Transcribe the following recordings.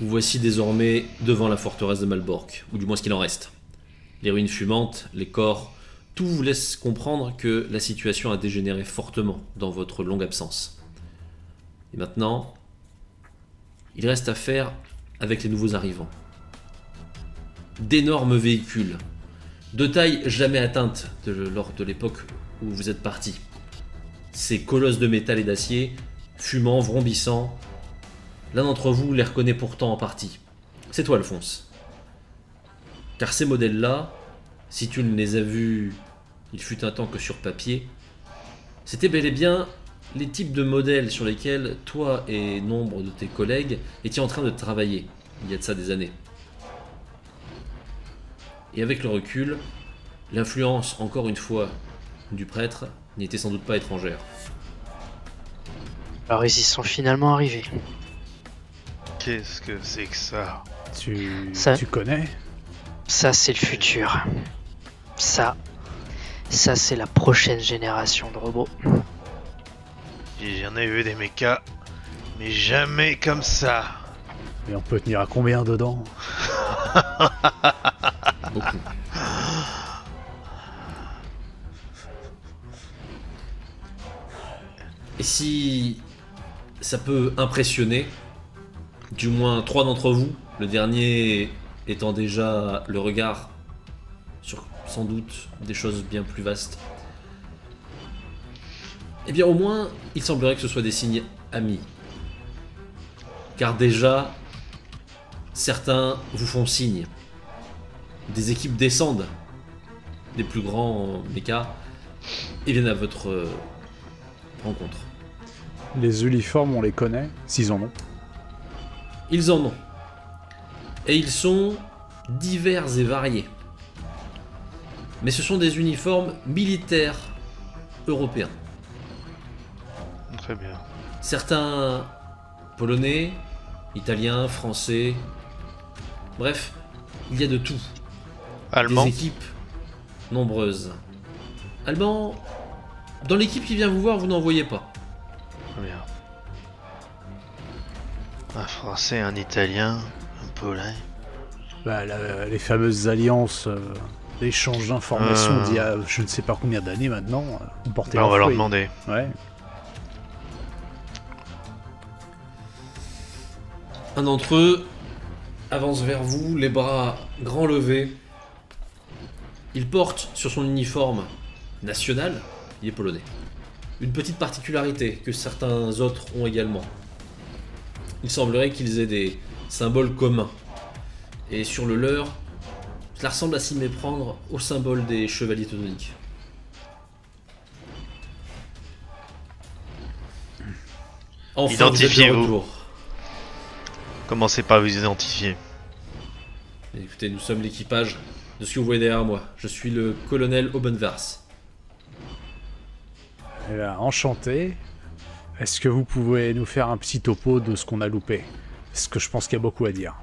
Vous voici désormais devant la forteresse de Malbork, ou du moins ce qu'il en reste. Les ruines fumantes, les corps, tout vous laisse comprendre que la situation a dégénéré fortement dans votre longue absence. Et maintenant, il reste à faire avec les nouveaux arrivants. D'énormes véhicules, de taille jamais atteinte lors de l'époque où vous êtes partis. Ces colosses de métal et d'acier, fumants, vrombissants. L'un d'entre vous les reconnaît pourtant en partie. C'est toi, Alphonse. Car ces modèles-là, si tu ne les as vus, il fut un temps que sur papier, c'était bel et bien les types de modèles sur lesquels toi et nombre de tes collègues étiez en train de travailler, il y a de ça des années. Et avec le recul, l'influence, encore une fois, du prêtre n'y était sans doute pas étrangère. Alors ils y sont finalement arrivés. Qu'est-ce que c'est que ça? Tu connais? Ça c'est le futur. Ça c'est la prochaine génération de robots. J'en ai vu des mechas, mais jamais comme ça. Et on peut tenir à combien dedans? Beaucoup. Et si ça peut impressionner, du moins 3 d'entre vous, le dernier étant déjà le regard sur sans doute des choses bien plus vastes, eh bien au moins il semblerait que ce soit des signes amis. Car déjà, certains vous font signe. Des équipes descendent des plus grands mechas et viennent à votre rencontre. Les uniformes, on les connaît, s'ils en ont. Ils en ont. Et ils sont divers et variés. Mais ce sont des uniformes militaires européens. Très bien. Certains polonais, italiens, français. Bref, il y a de tout. Allemand. Des équipes nombreuses. Allemands, dans l'équipe qui vient vous voir, vous n'en voyez pas. Très bien. Un français, un italien, un polonais. Bah, les fameuses alliances d'échange d'informations d'il y a je ne sais pas combien d'années maintenant. On portait Bah, on va leur fruit. demander. Ouais. Un d'entre eux avance vers vous, les bras grands levés. Il porte sur son uniforme national, il est polonais, une petite particularité que certains autres ont également. Il semblerait qu'ils aient des symboles communs. Et sur le leur, cela ressemble à s'y méprendre au symbole des chevaliers teutoniques. Enfin, vous êtes de Identifiez-vous. retour. Commencez par vous identifier. Écoutez, nous sommes l'équipage de ce que vous voyez derrière moi. Je suis le colonel Obenvers. Eh ben, enchanté. Est-ce que vous pouvez nous faire un petit topo de ce qu'on a loupé? Parce que je pense qu'il y a beaucoup à dire.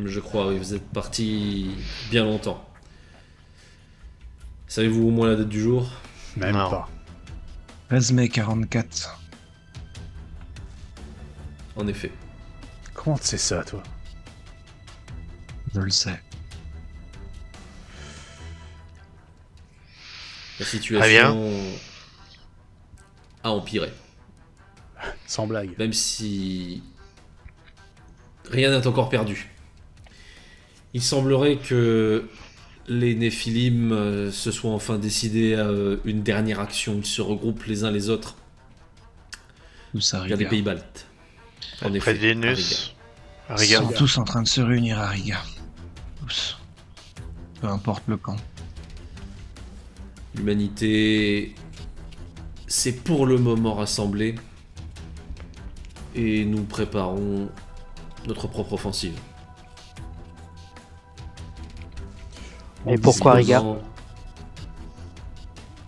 Je crois, oui, vous êtes parti bien longtemps. Savez-vous au moins la date du jour? Même Non. pas. 13 mai 44. En effet. Comment tu sais ça, toi? Je le sais. La Très situation a empiré. Sans blague. Même si rien n'est encore perdu. Il semblerait que les Néphilim se soient enfin décidés à une dernière action. Ils se regroupent les uns les autres Tout ça vers les Riga. pays baltes. En Près effet, de Vénus. Ils Regarde. sont tous en train de se réunir à Riga. Tous. Peu importe le camp. l'humanité s'est pour le moment rassemblée et nous préparons notre propre offensive. Et pourquoi Riga? Disposant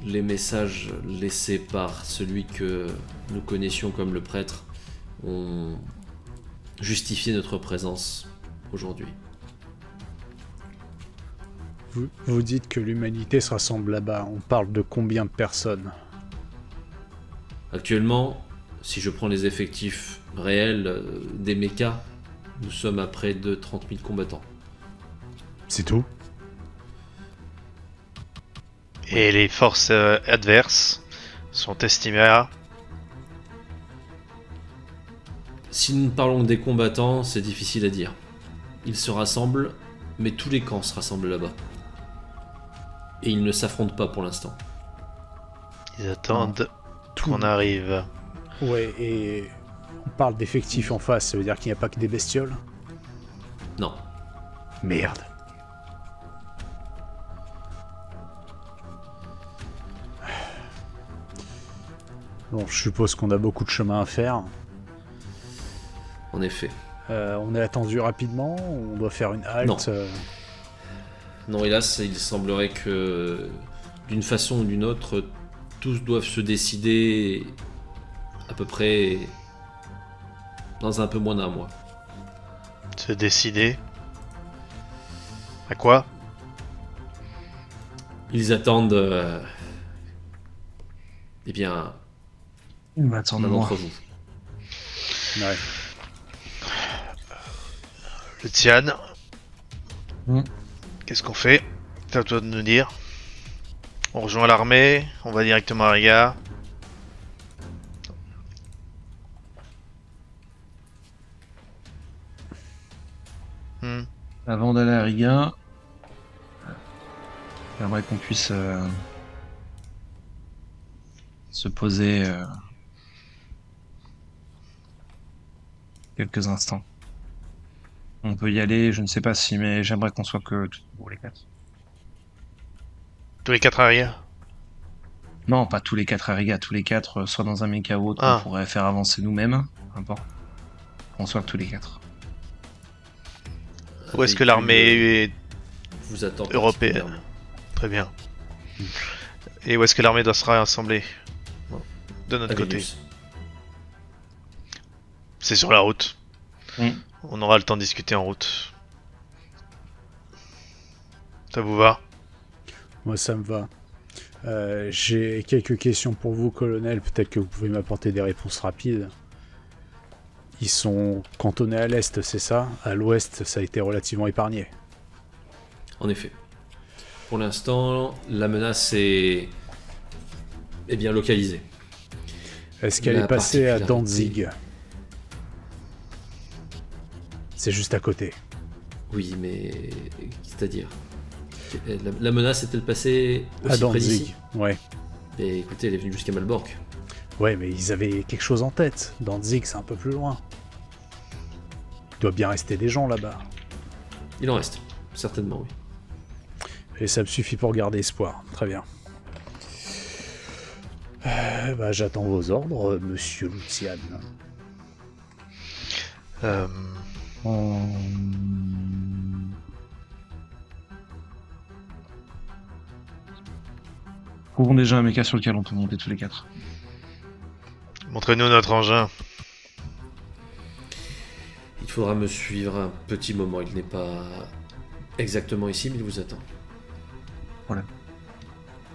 les messages laissés par celui que nous connaissions comme le prêtre ont justifié notre présence aujourd'hui. Vous dites que l'humanité se rassemble là-bas. On parle de combien de personnes? Actuellement, si je prends les effectifs réels des mechas, Nous sommes à près de 30 000 combattants. C'est tout. Et les forces adverses sont estimées à... Si nous parlons des combattants, c'est difficile à dire. Ils se rassemblent, mais tous les camps se rassemblent là-bas. Et ils ne s'affrontent pas pour l'instant. Ils attendent Tout. qu'on arrive. Ouais, et on parle d'effectifs en face, ça veut dire qu'il n'y a pas que des bestioles? Non. Merde. Bon, je suppose qu'on a beaucoup de chemin à faire. En effet. On est attendu rapidement, on doit faire une halte. Non. Non, hélas, il semblerait que d'une façon ou d'une autre, tous doivent se décider à peu près dans un peu moins d'un mois. Se décider. À quoi? Ils attendent, eh bien, Il va attendre l'un moi. d'entre vous. Ouais. Luciane, Hmm. qu'est-ce qu'on fait? C'est à toi de nous dire. On rejoint l'armée, on va directement à Riga. Hmm. Avant d'aller à Riga, j'aimerais qu'on puisse se poser quelques instants. On peut y aller, je ne sais pas si, mais j'aimerais qu'on soit que tous les quatre. Tous les 4 à Riga. Non, pas tous les quatre à Riga, tous les quatre, soit dans un méca ou autre, Ah. qu'on pourrait faire avancer nous-mêmes, n'importe. Qu'on soit que tous les quatre. Où est-ce que l'armée est... vous attend européenne? particulièrement. Très bien. Et où est-ce que l'armée doit se rassembler? De notre À côté. Vilnius. C'est sur la route. Hmm. On aura le temps de discuter en route. Ça vous va? Moi, ça me va. J'ai quelques questions pour vous, colonel. Peut-être que vous pouvez m'apporter des réponses rapides. Ils sont cantonnés à l'est, c'est ça? À l'ouest, ça a été relativement épargné. En effet. Pour l'instant, la menace est bien localisée. Est-ce qu'elle La est passée à particularité- Danzig? C'est juste à côté. Oui, mais c'est-à-dire, la menace est-elle passée À aussi près Danzig, d'ici? ouais. Et écoutez, elle est venue jusqu'à Malbork. Ouais, mais ils avaient quelque chose en tête. Danzig, c'est un peu plus loin. Il doit bien rester des gens là-bas. Il en reste, certainement, oui. Et ça me suffit pour garder espoir. Très bien. Bah, j'attends vos ordres, monsieur Lucian. Trouvons déjà un méca sur lequel on peut monter tous les quatre. Montrez-nous notre engin. Il faudra me suivre un petit moment. Il n'est pas exactement ici, mais il vous attend.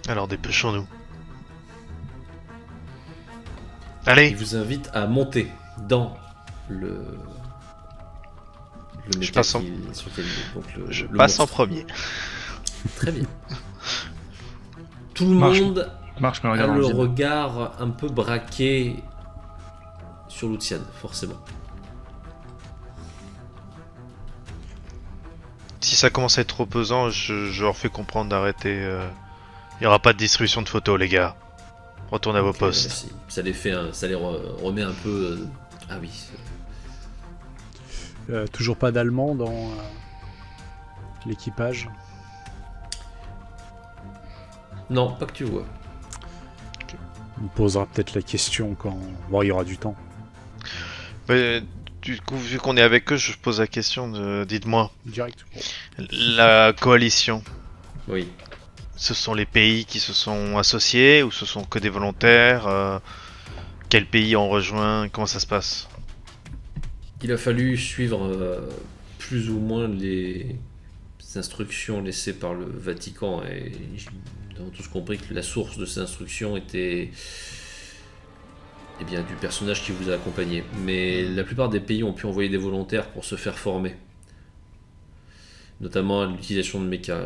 Alors dépêchons-nous. Il Allez, vous invite à monter dans le Je méca passe en- sur lequel il est, donc je le passe en monstre. premier. Très bien. Tout le Marche. monde Marche, mais a regarde dans le le vide. regard un peu braqué sur Lucian, forcément. Si ça commence à être trop pesant, je leur fais comprendre d'arrêter. Il n'y aura pas de distribution de photos, les gars. Retournez à vos postes. Merci. Ça les fait, ça les remet un peu. Ah oui. Toujours pas d'allemand dans l'équipage. Non, pas que tu vois. On posera peut-être la question quand... Bon, il y aura du temps. Mais, du coup, vu qu'on est avec eux, je pose la question de... Dites-moi, Direct. la coalition, Oui. ce sont les pays qui se sont associés ou ce sont que des volontaires Quels pays ont rejoint? Comment ça se passe? Il a fallu suivre plus ou moins les instructions laissées par le Vatican et nous avons tous compris que la source de ces instructions était bien, du personnage qui vous a accompagné. Mais la plupart des pays ont pu envoyer des volontaires pour se faire former. Notamment à l'utilisation de méca.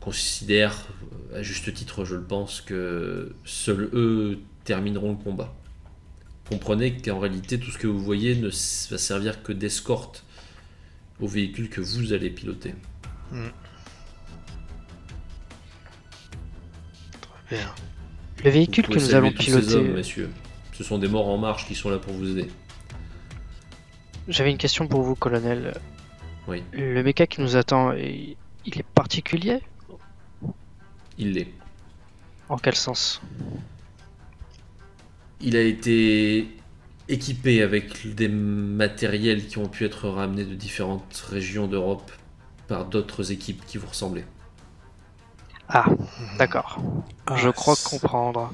Considère, à juste titre je le pense, que seuls eux termineront le combat. Comprenez qu'en réalité tout ce que vous voyez ne va servir que d'escorte au véhicule que vous allez piloter. Très bien. Le véhicule Vous que pouvez nous allons saluer tous ces piloter. hommes, messieurs. Ce sont des morts en marche qui sont là pour vous aider. J'avais une question pour vous, colonel. Oui, Le méca qui nous attend, il est particulier? il l'est. En quel sens? Il a été équipé avec des matériels qui ont pu être ramenés de différentes régions d'Europe par d'autres équipes qui vous ressemblaient. Ah, d'accord. Je crois comprendre.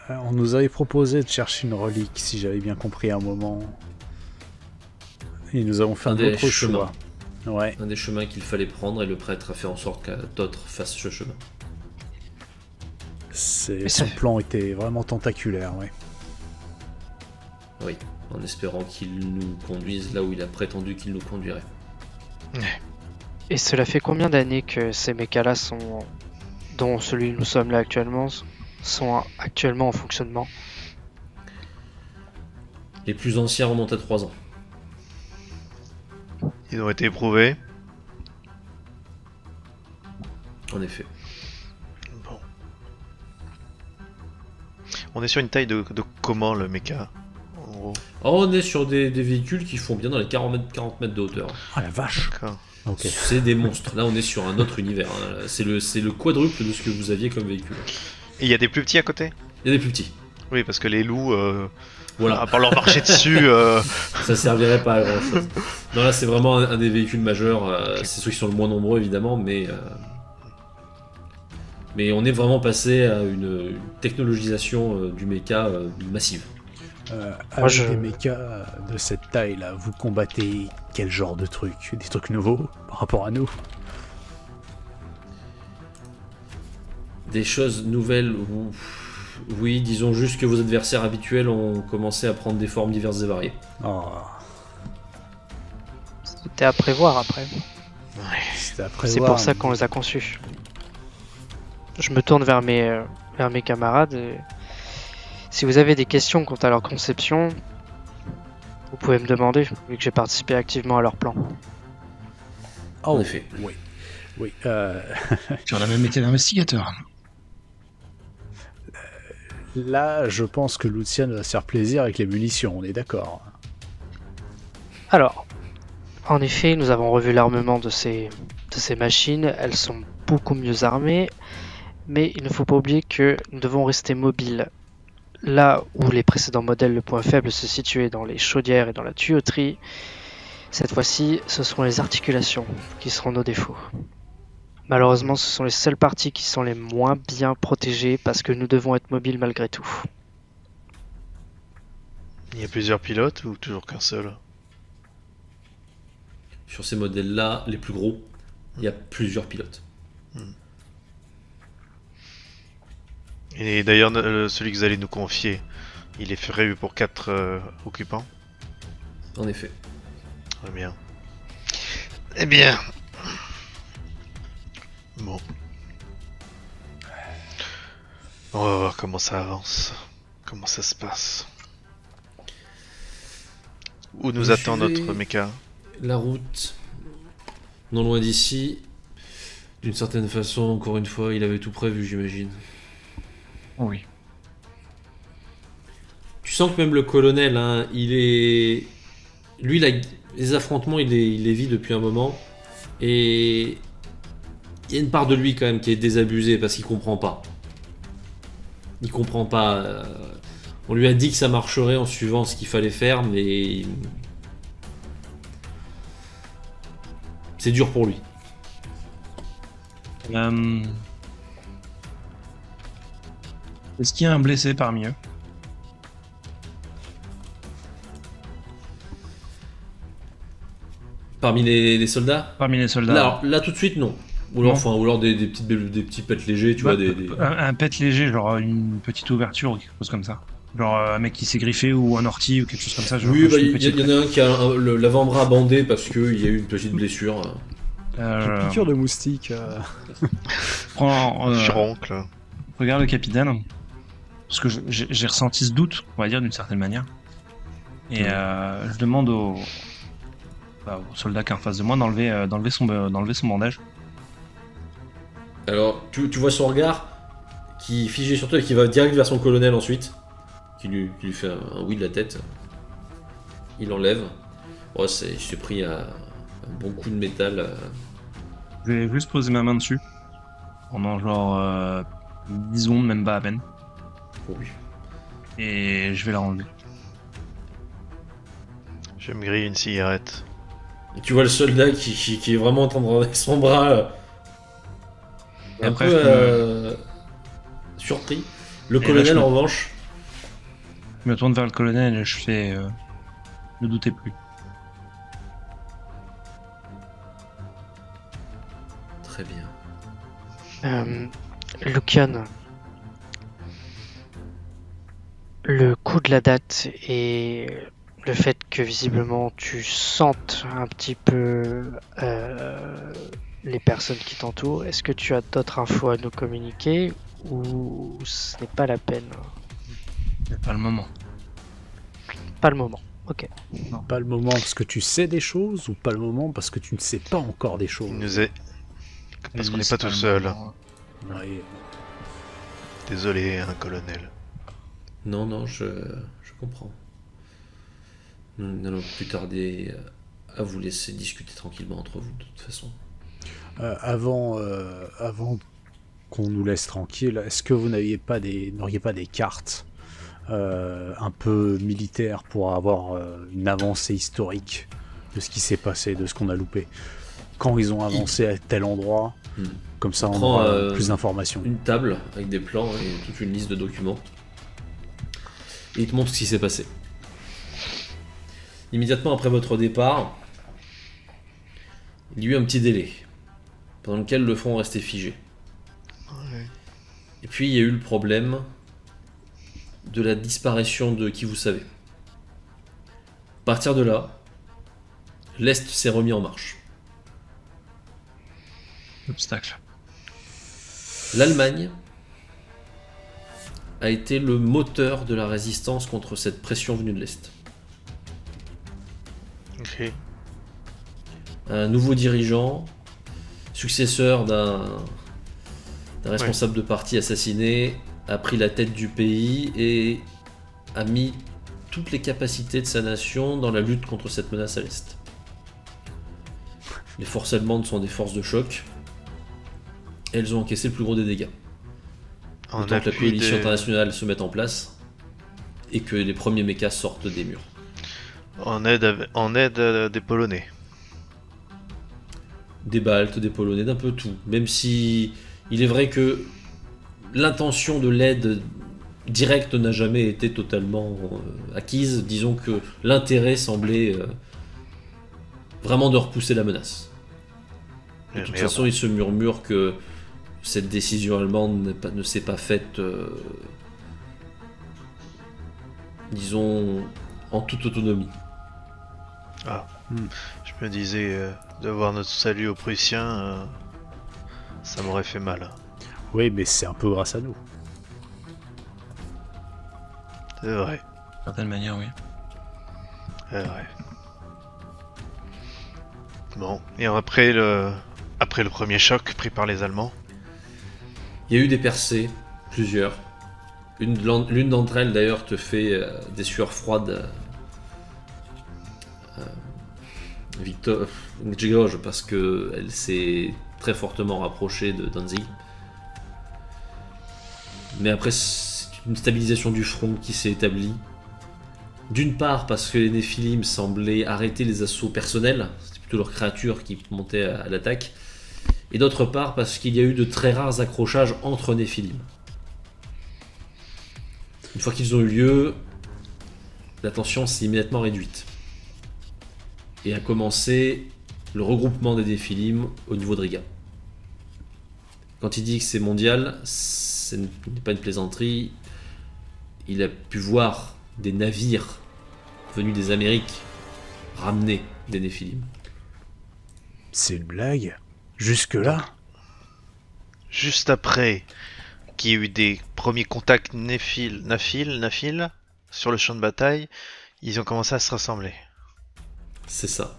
On nous avait proposé de chercher une relique, si j'avais bien compris à un moment. Et nous avons fait Un des autre chemins. choix. Ouais. Un des chemins qu'il fallait prendre et le prêtre a fait en sorte que d'autres fassent ce chemin. Mais Son ça- plan était vraiment tentaculaire, ouais. Oui, en espérant qu'il nous conduise là où il a prétendu qu'il nous conduirait. Et cela fait combien d'années que ces mécas-là sont, dont celui où nous sommes là actuellement, sont actuellement en fonctionnement? Les plus anciens remontent à 3 ans. Ils ont été éprouvés. En effet. Bon. On est sur une taille de comment le méca en gros. Oh, on est sur des véhicules qui font bien dans les 40 mètres de hauteur. Ah la vache. D'accord. Ok. C'est des monstres. Là, on est sur un autre univers. Hein. C'est le quadruple de ce que vous aviez comme véhicule. Et il y a des plus petits à côté? Il y a des plus petits. Oui, parce que les loups, Voilà, à part leur marcher dessus, ça servirait pas à grand chose. Non, là, c'est vraiment un des véhicules majeurs. C'est ceux qui sont le moins nombreux, évidemment, mais on est vraiment passé à une technologisation du méca massive. Avec des mechas de cette taille-là, vous combattez quel genre de trucs? Des trucs nouveaux par rapport à nous? Des choses nouvelles, oui, disons juste que vos adversaires habituels ont commencé à prendre des formes diverses et variées. Oh, C'était à prévoir après. c'était après C'est pour ça qu'on les a conçus. Je me tourne vers mes camarades. Et si vous avez des questions quant à leur conception, vous pouvez me demander, vu que j'ai participé activement à leur plan. En effet. Oui. Oui. Tu as même été l'investigateur. Là, je pense que Lucian va se faire plaisir avec les munitions, on est d'accord. Alors, en effet, nous avons revu l'armement de ces machines. Elles sont beaucoup mieux armées, mais il ne faut pas oublier que nous devons rester mobiles. Là où les précédents modèles, le point faible se situait dans les chaudières et dans la tuyauterie, cette fois-ci, ce seront les articulations qui seront nos défauts. Malheureusement, ce sont les seules parties qui sont les moins bien protégées parce que nous devons être mobiles malgré tout. il y a plusieurs pilotes ou toujours qu'un seul? Sur ces modèles-là, les plus gros, il y a plusieurs pilotes. Et d'ailleurs, celui que vous allez nous confier, il est prévu pour 4 occupants? En effet. Très bien. Eh bien. Bon. On va voir comment ça avance. Comment ça se passe. Où nous Je attend vais- notre méca? La route, non loin d'ici, d'une certaine façon, encore une fois, il avait tout prévu, j'imagine. Oui. Tu sens que même le colonel, hein, il est... Lui, les affrontements, il les vit depuis un moment. Et il y a une part de lui quand même qui est désabusée parce qu'il comprend pas. Il comprend pas. On lui a dit que ça marcherait en suivant ce qu'il fallait faire, mais... C'est dur pour lui. Est-ce qu'il y a un blessé parmi eux? Parmi les soldats Parmi les soldats? là, tout de suite, non. Ou alors, Non. enfin, ou alors des petits pets légers, tu Bah, vois, des... un pet léger, genre une petite ouverture ou quelque chose comme ça. Genre un mec qui s'est griffé ou un ortie ou quelque chose comme ça. Genre, Oui, bah, juste une il petite y en a un qui a l'avant-bras bandé parce qu'il y a eu une petite blessure. Piqûre de moustique. prends, Furoncle. regarde le capitaine. Parce que j'ai ressenti ce doute, on va dire, d'une certaine manière. Et je demande au soldat qui est en face de moi d'enlever son bandage. Alors, tu vois son regard qui est figé sur toi et qui va direct vers son colonel ensuite, qui lui fait un oui de la tête. Il enlève. Oh, il s'est pris un bon coup de métal. Je vais juste poser ma main dessus. Pendant genre 10 secondes, même pas à peine. Oui. Et je vais la renlever. Je me grille une cigarette. Et tu vois le soldat qui est vraiment en train de rendre son bras Et un après, peu surpris. Le Et là, colonel, je me- en revanche, je me tourne vers le colonel et je fais ne doutez plus. très bien. Lucian, le coup de la date et le fait que visiblement tu sentes un petit peu les personnes qui t'entourent, est-ce que tu as d'autres infos à nous communiquer ou ce n'est pas la peine? C'est pas le moment. Pas le moment. Ok. Pas le moment parce que tu sais des choses ou pas le moment parce que tu ne sais pas encore des choses. Il nous est. Parce qu'on n'est C'est pas tout le seul. moment. Ouais. Désolé, un colonel. Non, je comprends. Nous n'allons plus tarder à vous laisser discuter tranquillement entre vous, de toute façon. Avant qu'on nous laisse tranquille, est-ce que vous n'auriez pas des cartes un peu militaires pour avoir une avancée historique de ce qui s'est passé, de ce qu'on a loupé? Quand ils ont avancé à tel endroit, comme ça on Prends, aura plus d'informations. Une table avec des plans et toute une liste de documents. Et il te montre ce qui s'est passé. Immédiatement après votre départ, il y a eu un petit délai, pendant lequel le front restait figé. Et puis il y a eu le problème de la disparition de qui vous savez. À partir de là, l'Est s'est remis en marche. Obstacle. L'Allemagne a été le moteur de la résistance contre cette pression venue de l'Est. Ok. Un nouveau dirigeant, successeur d'un responsable de parti assassiné, a pris la tête du pays et a mis toutes les capacités de sa nation dans la lutte contre cette menace à l'Est. Les forces allemandes sont des forces de choc. Elles ont encaissé le plus gros des dégâts. En Le temps que la appui coalition des- internationale se mette en place et que les premiers mechas sortent des murs. En aide des Polonais. Des Baltes, des Polonais, d'un peu tout. Même si il est vrai que l'intention de l'aide directe n'a jamais été totalement acquise. Disons que l'intérêt semblait vraiment de repousser la menace. De toute façon, il se murmure que cette décision allemande ne s'est pas faite, disons, en toute autonomie. Je me disais, de voir notre salut aux Prussiens, ça m'aurait fait mal. Oui, mais c'est un peu grâce à nous. C'est vrai, D'une certaine manière, oui. c'est vrai. Bon, et après le premier choc pris par les Allemands, Il y a eu des percées, plusieurs. L'une d'entre elles d'ailleurs te fait des sueurs froides. Victor Grzegorz, parce que elle s'est très fortement rapprochée de Danzig. Mais après, c'est une stabilisation du front qui s'est établie. D'une part parce que les Néphilim semblaient arrêter les assauts personnels, c'était plutôt leurs créatures qui montaient à l'attaque. Et d'autre part parce qu'il y a eu de très rares accrochages entre Néphilim. Une fois qu'ils ont eu lieu, la tension s'est immédiatement réduite. Et a commencé le regroupement des Néphilim au niveau de Riga. Quand il dit que c'est mondial, ce n'est pas une plaisanterie. Il a pu voir des navires venus des Amériques ramener des Néphilim. C'est une blague? Jusque-là? Juste après qu'il y ait eu des premiers contacts Nafil sur le champ de bataille, ils ont commencé à se rassembler. C'est ça.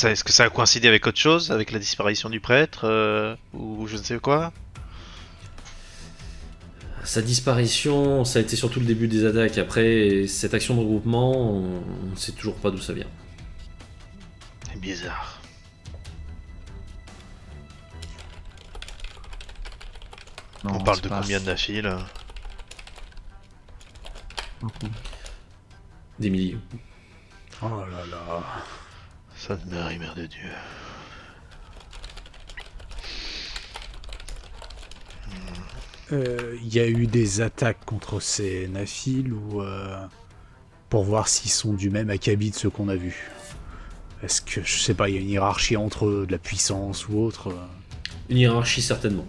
Est-ce que ça a coïncidé avec autre chose? Avec la disparition du prêtre ou je ne sais quoi? Sa disparition, ça a été surtout le début des attaques. Après, cette action de regroupement, on ne sait toujours pas d'où ça vient. C'est bizarre. Non, On parle c'est de pas combien de Nafil? beaucoup. Des milliers. Oh là là. Sainte Marie, Mère de Dieu. Il y a eu des attaques contre ces Nafil ou pour voir s'ils sont du même acabit de ceux qu'on a vus. Est-ce que, je sais pas, il y a une hiérarchie entre eux, de la puissance ou autre Une hiérarchie certainement.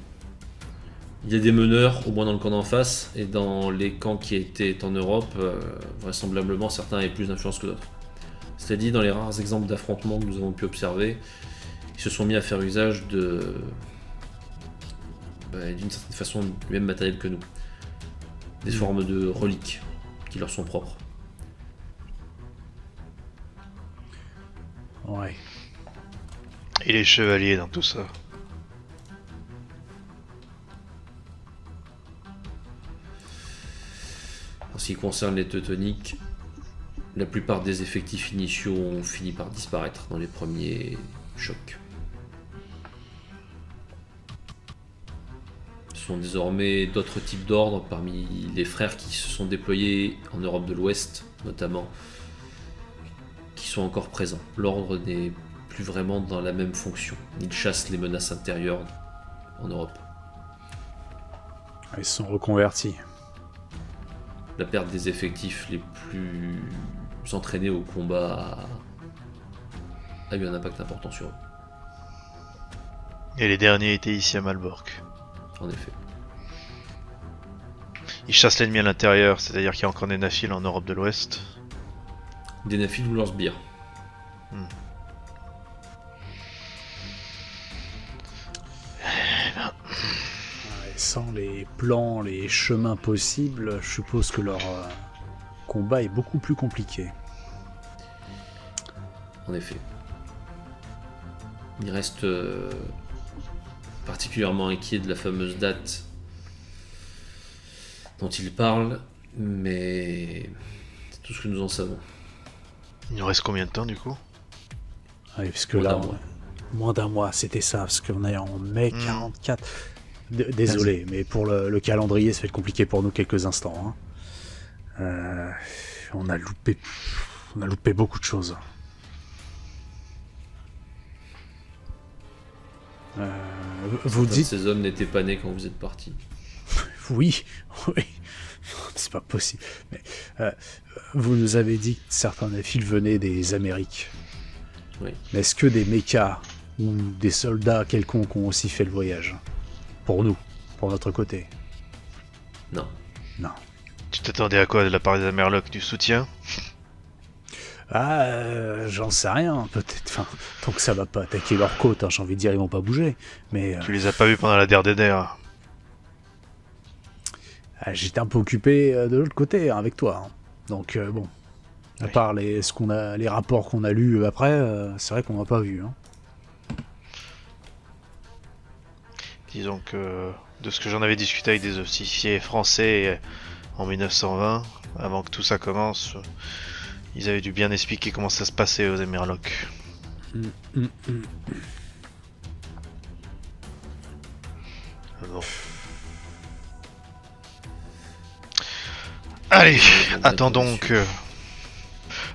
Il y a des meneurs, au moins dans le camp d'en face, et dans les camps qui étaient en Europe, vraisemblablement certains avaient plus d'influence que d'autres. C'est-à-dire, dans les rares exemples d'affrontements que nous avons pu observer, ils se sont mis à faire usage d'une certaine façon du même matériel que nous. Des formes de reliques qui leur sont propres. Ouais. Et les chevaliers dans tout ça? En ce qui concerne les Teutoniques, la plupart des effectifs initiaux ont fini par disparaître dans les premiers chocs. Ce sont désormais d'autres types d'ordres parmi les frères qui se sont déployés en Europe de l'Ouest, notamment, qui sont encore présents. L'ordre n'est plus vraiment dans la même fonction. Il chasse les menaces intérieures en Europe. Ils se sont reconvertis. La perte des effectifs les plus entraînés au combat a eu un impact important sur eux. Et les derniers étaient ici à Malbork. En effet. Ils chassent l'ennemi à l'intérieur, c'est-à-dire qu'il y a encore des Nafil en Europe de l'Ouest. Des Nafil ou leurs sbires. Sans les plans, les chemins possibles, je suppose que leur combat est beaucoup plus compliqué. En effet. Il reste particulièrement inquiet de la fameuse date dont il parle, mais c'est tout ce que nous en savons. Il nous reste combien de temps du coup? Oui, puisque Moins là, d'un mois. moins d'un mois, c'était ça, parce qu'on est en mai 44. Désolé, mais pour le calendrier, ça va être compliqué pour nous quelques instants. Hein. On a loupé beaucoup de choses. Vous Certains de dites... ces hommes n'étaient pas nés quand vous êtes partis. Oui, oui. C'est pas possible. Mais, vous nous avez dit que certains Nafil venaient des Amériques. Oui. Mais est-ce que des mechas ou des soldats quelconques ont aussi fait le voyage? Pour nous, pour notre côté? Non. Non. Tu t'attendais à quoi de la part des Amerlocs? Du soutien? J'en sais rien, peut-être. Enfin, tant que ça va pas attaquer leur côte, hein, j'ai envie de dire, ils vont pas bouger. Mais Tu les as pas vus pendant la DRDR? j'étais un peu occupé de l'autre côté, hein, avec toi. Hein. Donc bon, à Oui. part les rapports qu'on a lus après, c'est vrai qu'on n'a pas vu. Hein. Disons que de ce que j'en avais discuté avec des officiers français en 1920, avant que tout ça commence, ils avaient dû bien expliquer comment ça se passait aux Amerlocs. Bon. Allez, attendons que...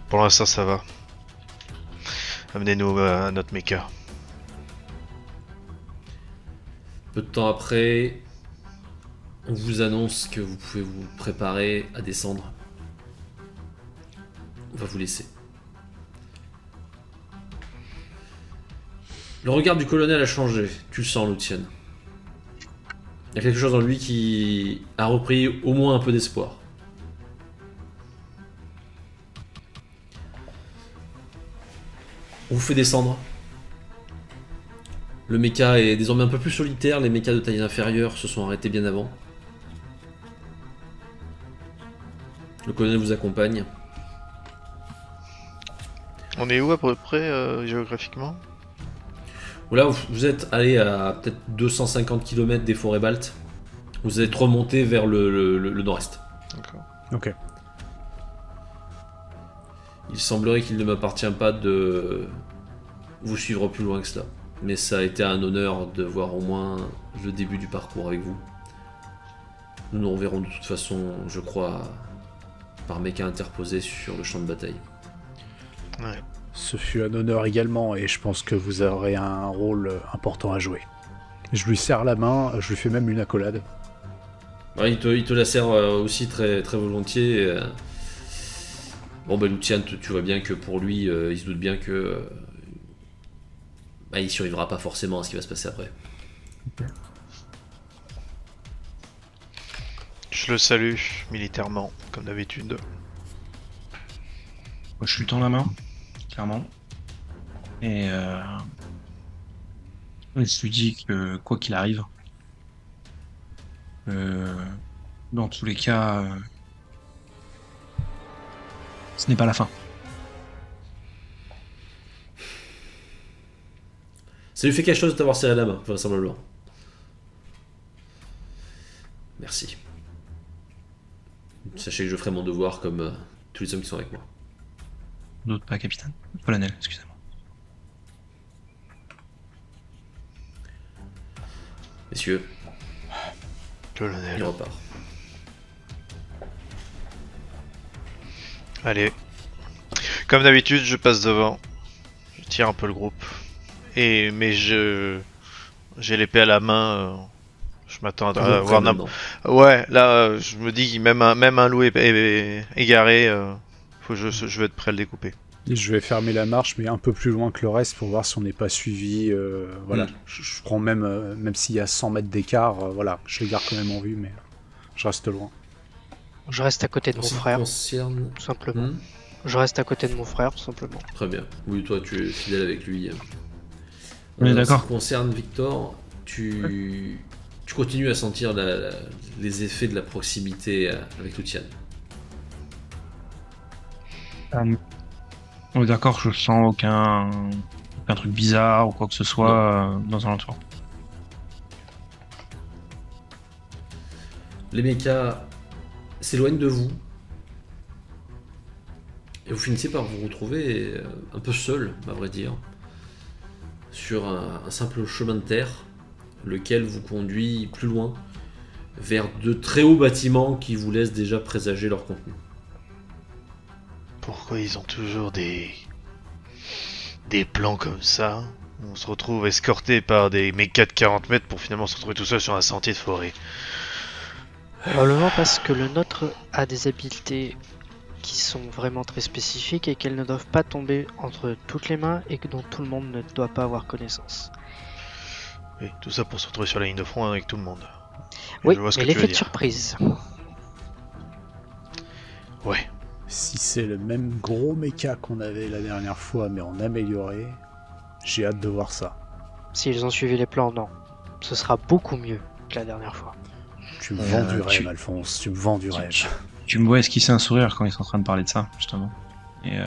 Pour l'instant ça va. Amenez-nous à notre mecha. Peu de temps après, on vous annonce que vous pouvez vous préparer à descendre. On va vous laisser. Le regard du colonel a changé. Tu le sens, Lucian. Il y a quelque chose en lui qui a repris au moins un peu d'espoir. On vous fait descendre. Le mecha est désormais un peu plus solitaire, les mechas de taille inférieure se sont arrêtés bien avant. Le colonel vous accompagne. On est où à peu près géographiquement? Là, vous êtes allé à peut-être 250 km des forêts baltes. Vous êtes remonté vers le nord-est. D'accord. Ok. Il semblerait qu'il ne m'appartient pas de vous suivre plus loin que cela. Mais ça a été un honneur de voir au moins le début du parcours avec vous. Nous nous reverrons de toute façon, je crois, par méca interposé sur le champ de bataille. Ouais. Ce fut un honneur également, et je pense que vous aurez un rôle important à jouer. Je lui serre la main, je lui fais même une accolade. Ouais, il te la sert aussi très, très volontiers. Bon, bah, Lucian, tu vois bien que pour lui, il se doute bien que. Il survivra pas forcément à ce qui va se passer après. Je le salue militairement, comme d'habitude. Moi, je lui tends la main, clairement. Et je lui dis que quoi qu'il arrive, dans tous les cas, ce n'est pas la fin. Ça lui fait quelque chose de t'avoir serré la main, vraisemblablement. Merci. Sachez que je ferai mon devoir comme tous les hommes qui sont avec moi. D'autres pas, capitaine. Colonel, excusez-moi. Messieurs, Colonel. il repart. Allez. Comme d'habitude, je passe devant. Je tire un peu le groupe. Mais j'ai l'épée à la main. Je m'attends à voir n'importe. Ouais, là, je me dis même un loup est égaré. Je vais être prêt à le découper. Et je vais fermer la marche, mais un peu plus loin que le reste pour voir si on n'est pas suivi. Voilà, je prends même s'il y a 100 mètres d'écart, voilà, je les garde quand même en vue, mais je reste loin. Je reste à côté de mon frère, Concerne... tout simplement. Je reste à côté de mon frère, tout simplement. Très bien. Oui, toi, tu es fidèle avec lui. On est d'accord. En ce qui concerne Victor, tu continues à sentir les effets de la proximité avec Lucian. On est d'accord, je sens aucun truc bizarre ou quoi que ce soit dans un entour. Les mechas s'éloignent de vous. Et vous finissez par vous retrouver un peu seul, à vrai dire, sur un simple chemin de terre, lequel vous conduit plus loin, vers de très hauts bâtiments qui vous laissent déjà présager leur contenu. Pourquoi ils ont toujours des plans comme ça? On se retrouve escorté par des mechas de 40 mètres pour finalement se retrouver tout seul sur un sentier de forêt. Probablement parce que le nôtre a des habiletés qui sont vraiment très spécifiques et qu'elles ne doivent pas tomber entre toutes les mains et que dont tout le monde ne doit pas avoir connaissance. Oui, tout ça pour se retrouver sur la ligne de front avec tout le monde. Oui, je vois ce mais que tu veux l'effet de dire. surprise. Ouais. Si c'est le même gros mecha qu'on avait la dernière fois, mais en amélioré, j'ai hâte de voir ça. S'ils ont suivi les plans, non. Ce sera beaucoup mieux que la dernière fois. Tu me vends du rêve, Alphonse, tu me vends du rêve. Tu me vois esquisser un sourire quand ils sont en train de parler de ça, justement. Et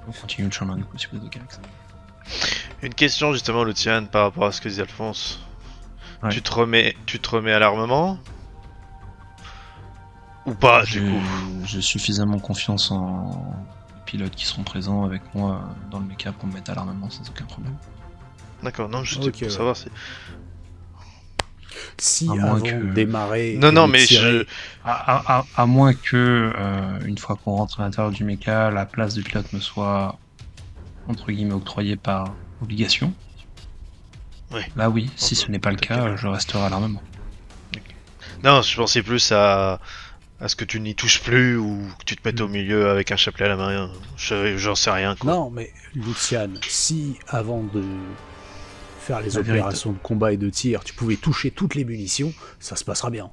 on continue le chemin, du coup, si vous êtes OK avec ça. Une question justement, Lucian, par rapport à ce que disait Alphonse. Ouais. Tu te remets à l'armement? Ou pas, du coup? J'ai suffisamment confiance en pilotes qui seront présents avec moi dans le méca pour me mettre à l'armement sans aucun problème. D'accord, non, juste Ok, pour ouais. savoir si... Si À moins avant que- de démarrer... Non, et non, de mais tirer- À moins que, une fois qu'on rentre à l'intérieur du méca, la place du pilote me soit, entre guillemets, octroyée par obligation. Ouais. Là oui, si ce n'est pas le cas, Ok. je resterai à l'armement. Non, je pensais plus à ce que tu n'y touches plus ou que tu te mettes au milieu avec un chapelet à la main. J'en sais rien, quoi. Non, mais Lucian, si avant de faire les La vérité. opérations de combat et de tir, tu pouvais toucher toutes les munitions, ça se passera bien.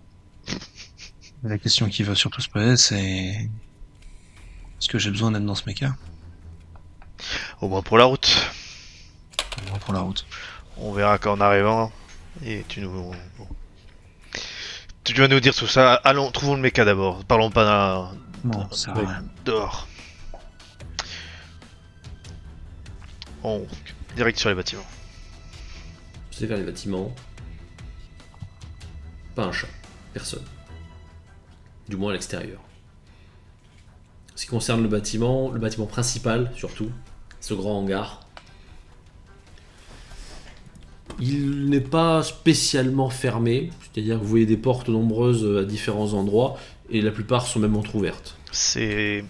La question qui va surtout se poser, c'est est-ce que j'ai besoin d'être dans ce méca Au moins pour la route. pour la route? On verra quand on arrivera. Et tu nous... bon. Tu vas nous dire tout ça. Allons, trouvons le méca d'abord. Parlons pas Non, ça va. Oui. dehors. On... Direct sur les bâtiments. C'est vers les bâtiments. Pas un chat. Personne. Du moins à l'extérieur. Ce qui concerne le bâtiment principal surtout, ce grand hangar, il n'est pas spécialement fermé, c'est-à-dire que vous voyez des portes nombreuses à différents endroits, et la plupart sont même entrouvertes. C'est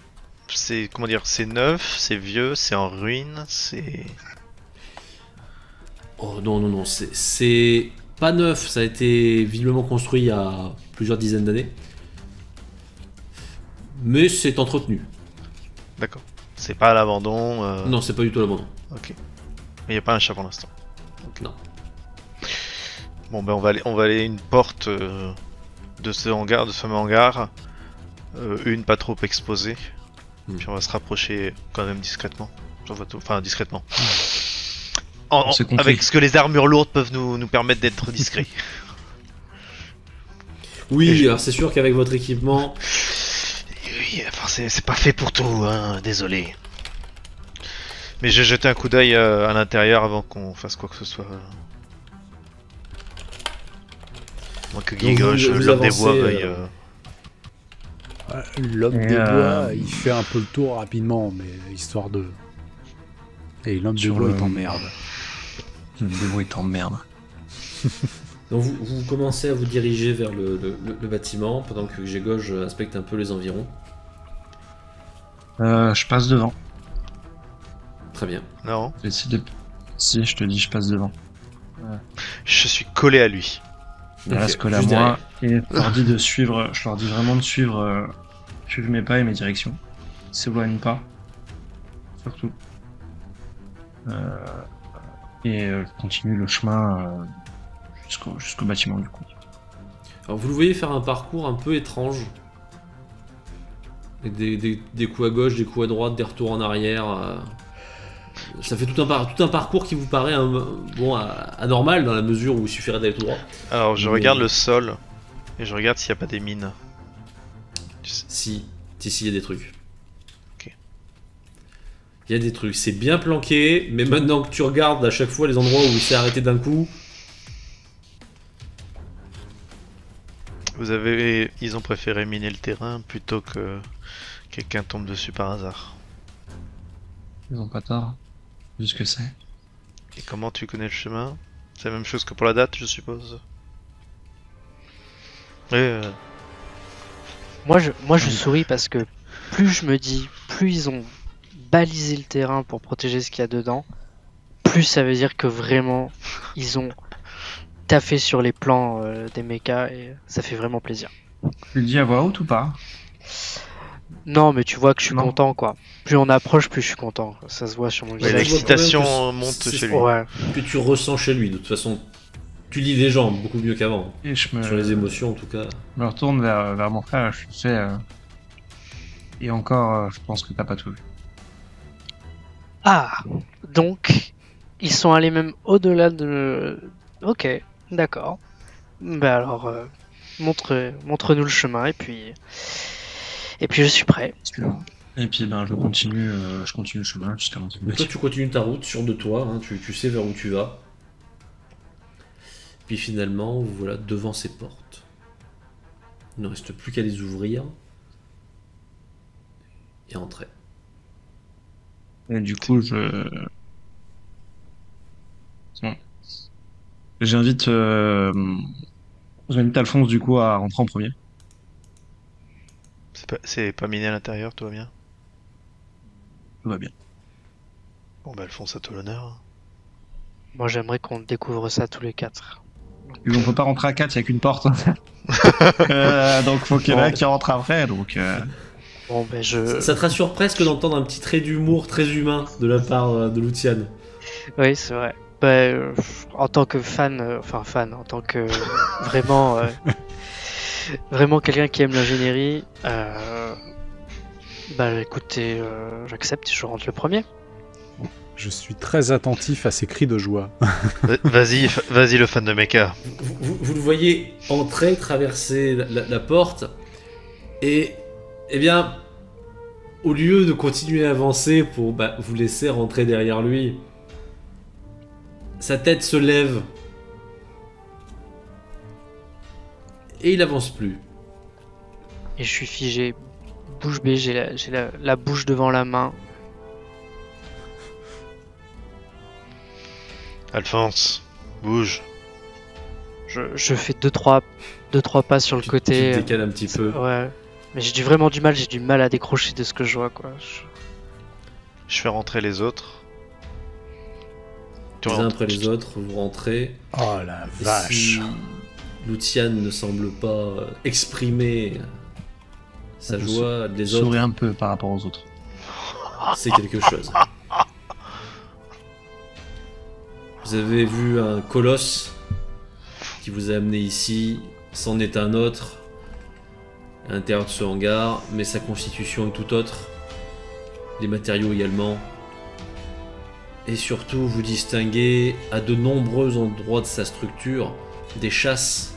comment dire, c'est neuf, c'est vieux, c'est en ruine, c'est... Oh non, c'est pas neuf, ça a été visiblement construit il y a plusieurs dizaines d'années. Mais c'est entretenu. D'accord. C'est pas à l'abandon. Non, c'est pas du tout l'abandon. Ok. Mais y a pas un chat pour l'instant. Non. Bon ben on va aller une porte de ce hangar, de ce fameux hangar. Une pas trop exposée. Puis on va se rapprocher quand même discrètement. Enfin discrètement. C'est compris. Avec ce que les armures lourdes peuvent nous permettre d'être discrets. Oui, alors c'est sûr qu'avec votre équipement, Oui, enfin c'est pas fait pour tout, hein, désolé. Mais j'ai jeté un coup d'œil à l'intérieur avant qu'on fasse quoi que ce soit. Moi que Guigoche, vous l'homme des avancez, bois, veuille... L'homme Et, des bois, il fait un peu le tour rapidement, mais histoire de... Et l'homme des Sur bois, le- il t'emmerde. Le démon est en merde. donc vous commencez à vous diriger vers le bâtiment pendant que Gégauge inspecte un peu les environs. Je passe devant. Très bien. Non, J'essaie de... Si, je te dis, je passe devant. je suis collé à lui. Il Ok, reste collé à juste moi et je leur dis de suivre. Je leur dis vraiment de suivre mes pas et mes directions. Ils s'éloignent pas. Surtout. Et je continue le chemin jusqu'au bâtiment du coup. Alors vous le voyez faire un parcours un peu étrange. Avec des coups à gauche, des coups à droite, des retours en arrière. Ça fait tout un parcours qui vous paraît anormal dans la mesure où il suffirait d'aller tout droit. Alors je Mais- regarde le sol et je regarde s'il n'y a pas des mines. Si, il y a des trucs. Ok. Il y a des trucs, c'est bien planqué, mais maintenant que tu regardes à chaque fois les endroits où il s'est arrêté d'un coup, Ils ont préféré miner le terrain plutôt que quelqu'un tombe dessus par hasard. Ils ont pas tort. Vu ce que c'est. Et comment tu connais le chemin? C'est la même chose que pour la date, je suppose. Oui, Moi, je souris parce que plus je me dis, plus ils ont balisé le terrain pour protéger ce qu'il y a dedans, plus ça veut dire que vraiment, ils ont taffé sur les plans des mechas et ça fait vraiment plaisir. Tu le dis à voix haute ou pas? Non, mais tu vois que je suis Non. content, quoi. Plus on approche, plus je suis content. Ça se voit sur mon Ouais, je vois visage. l'excitation quand même que monte c'est- chez lui. Ouais. que tu ressens chez lui. De toute façon, tu lis les gens beaucoup mieux qu'avant. Et je Sur les émotions en tout cas. me retourne vers mon frère. Je lui fais. Et encore, je pense que t'as pas tout vu. Ah, donc ils sont allés même au-delà de. Ok, d'accord. Bah alors, montre-nous le chemin et puis je suis prêt. Et puis je continue le chemin jusqu'à l'entrée du Donc toi bâtiment. tu continues ta route, sûr de toi, hein, tu sais vers où tu vas. Puis finalement, vous voilà devant ces portes. Il ne reste plus qu'à les ouvrir et entrer. Et du coup, j'invite Alphonse du coup à rentrer en premier. C'est pas miné à l'intérieur, tout va bien? Tout va bien. Bon bah Alphonse, à toi l'honneur. Moi, j'aimerais qu'on découvre ça tous les quatre. On peut pas rentrer à 4, il y a qu'une porte. Donc faut qu'il y en ait un qui rentre après. Donc Bon, ben Ça te rassure presque d'entendre un petit trait d'humour très humain de la part de Luciane. Oui, c'est vrai. En tant que fan, en tant que vraiment, vraiment quelqu'un qui aime l'ingénierie, écoutez, j'accepte, je rentre le premier. Je suis très attentif à ces cris de joie. Vas-y le fan de mecha. Vous le voyez entrer, traverser la porte, et eh bien, au lieu de continuer à avancer pour vous laisser rentrer derrière lui, sa tête se lève et il avance plus. Et je suis figé, bouche bée, j'ai la bouche devant la main. Alphonse, bouge. Je fais 2-3 pas sur le Tu côté. te décales un petit peu. Ouais. Mais j'ai vraiment du mal à décrocher de ce que je vois, quoi. Je fais rentrer les autres. Les uns après les autres, vous rentrez. Oh la Et vache. si Lucian ne semble pas exprimer sa Je joie, les Souris autres, un peu par rapport aux autres. c'est quelque chose. Vous avez vu un colosse qui vous a amené ici, c'en est un autre, à l'intérieur de ce hangar, mais sa constitution est tout autre, les matériaux également. Et surtout, vous distinguez à de nombreux endroits de sa structure des chasses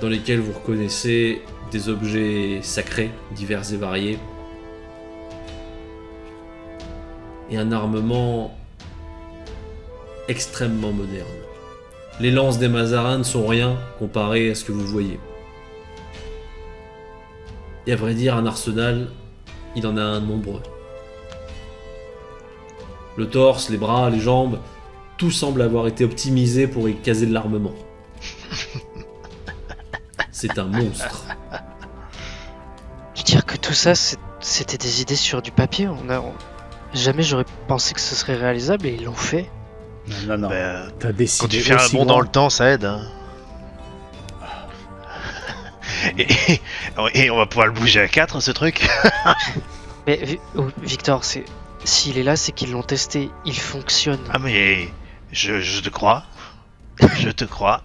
dans lesquelles vous reconnaissez des objets sacrés, divers et variés, et un armement extrêmement moderne. Les lances des Mazarin ne sont rien comparé à ce que vous voyez. Et à vrai dire, un arsenal, il en a un nombreux. Le torse, les bras, les jambes, tout semble avoir été optimisé pour y caser de l'armement. C'est un monstre. Tu veux dire que tout ça, c'était des idées sur du papier. Jamais j'aurais pensé que ce serait réalisable et ils l'ont fait. Non. Bah, T'as décidé. quand tu fais un aussi bond grand. dans le temps, ça aide. Hein. Et on va pouvoir le bouger à 4, ce truc. Mais Victor, s'il est là, c'est qu'ils l'ont testé. Il fonctionne. Ah mais je te crois. Je te crois.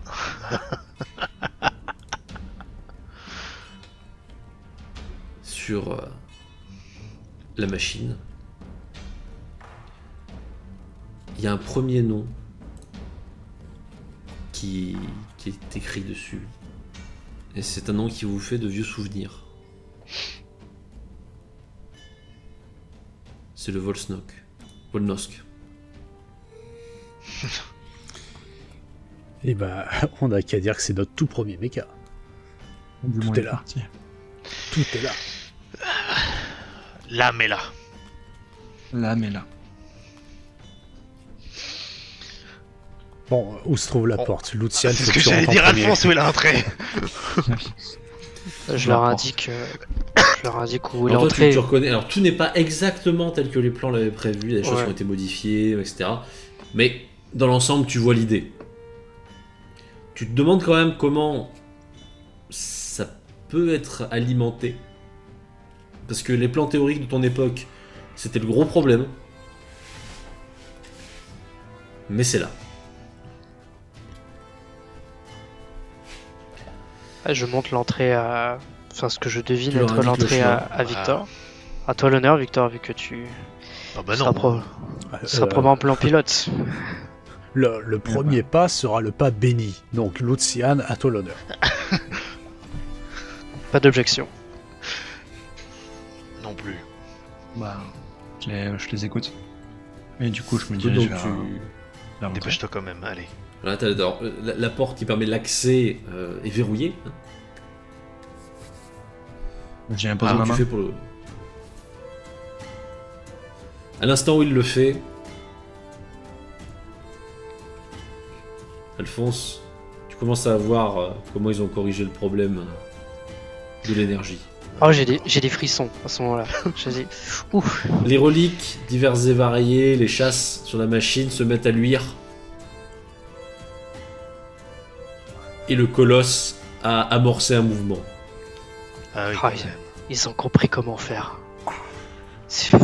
Sur la machine, il y a un premier nom qui est écrit dessus. Et c'est un nom qui vous fait de vieux souvenirs. C'est le Volnosk. Et bah, on a qu'à dire que c'est notre tout premier mecha. Du moins, est il là. parti. Tout est là. Là mais là. Là, mais là. Bon, où se trouve la Bon. porte Lucian, C'est faut ce que tu j'allais rentres en dire, premier. Alphonse, où il est entré. Je leur indique où il est Alors toi, entré. tu reconnais. Alors tout n'est pas exactement tel que les plans l'avaient prévu. Il y a des choses Ouais. qui ont été modifiées, etc. Mais dans l'ensemble, tu vois l'idée. Tu te demandes quand même comment ça peut être alimenté. Parce que les plans théoriques de ton époque, c'était le gros problème. Mais c'est là. Je monte l'entrée à. Enfin, ce que je devine Tu leur être indiques le l'entrée chemin. à Victor. À toi l'honneur, Victor, vu que tu Ah bah seras, non. seras probablement plan pilote. Le premier pas sera le pas béni. Donc, Lucian, à toi l'honneur. Pas d'objection. Non plus. Bah, je les écoute. Et du coup, je me Donc dirige tu... vers l'entrée. Dépêche-toi quand même, allez. Voilà, alors, la porte qui permet l'accès est verrouillée. J'ai imposé Comment ma tu main. fais pour le... À l'instant où il le fait, Alphonse, tu commences à voir comment ils ont corrigé le problème de l'énergie. Oh, j'ai des frissons à ce moment-là. Je dis, ouf. Les reliques diverses et variées, les chasses sur la machine se mettent à luire. Et le colosse a amorcé un mouvement. Ah oui, Ah, quand même. ils ont compris comment faire. C'est-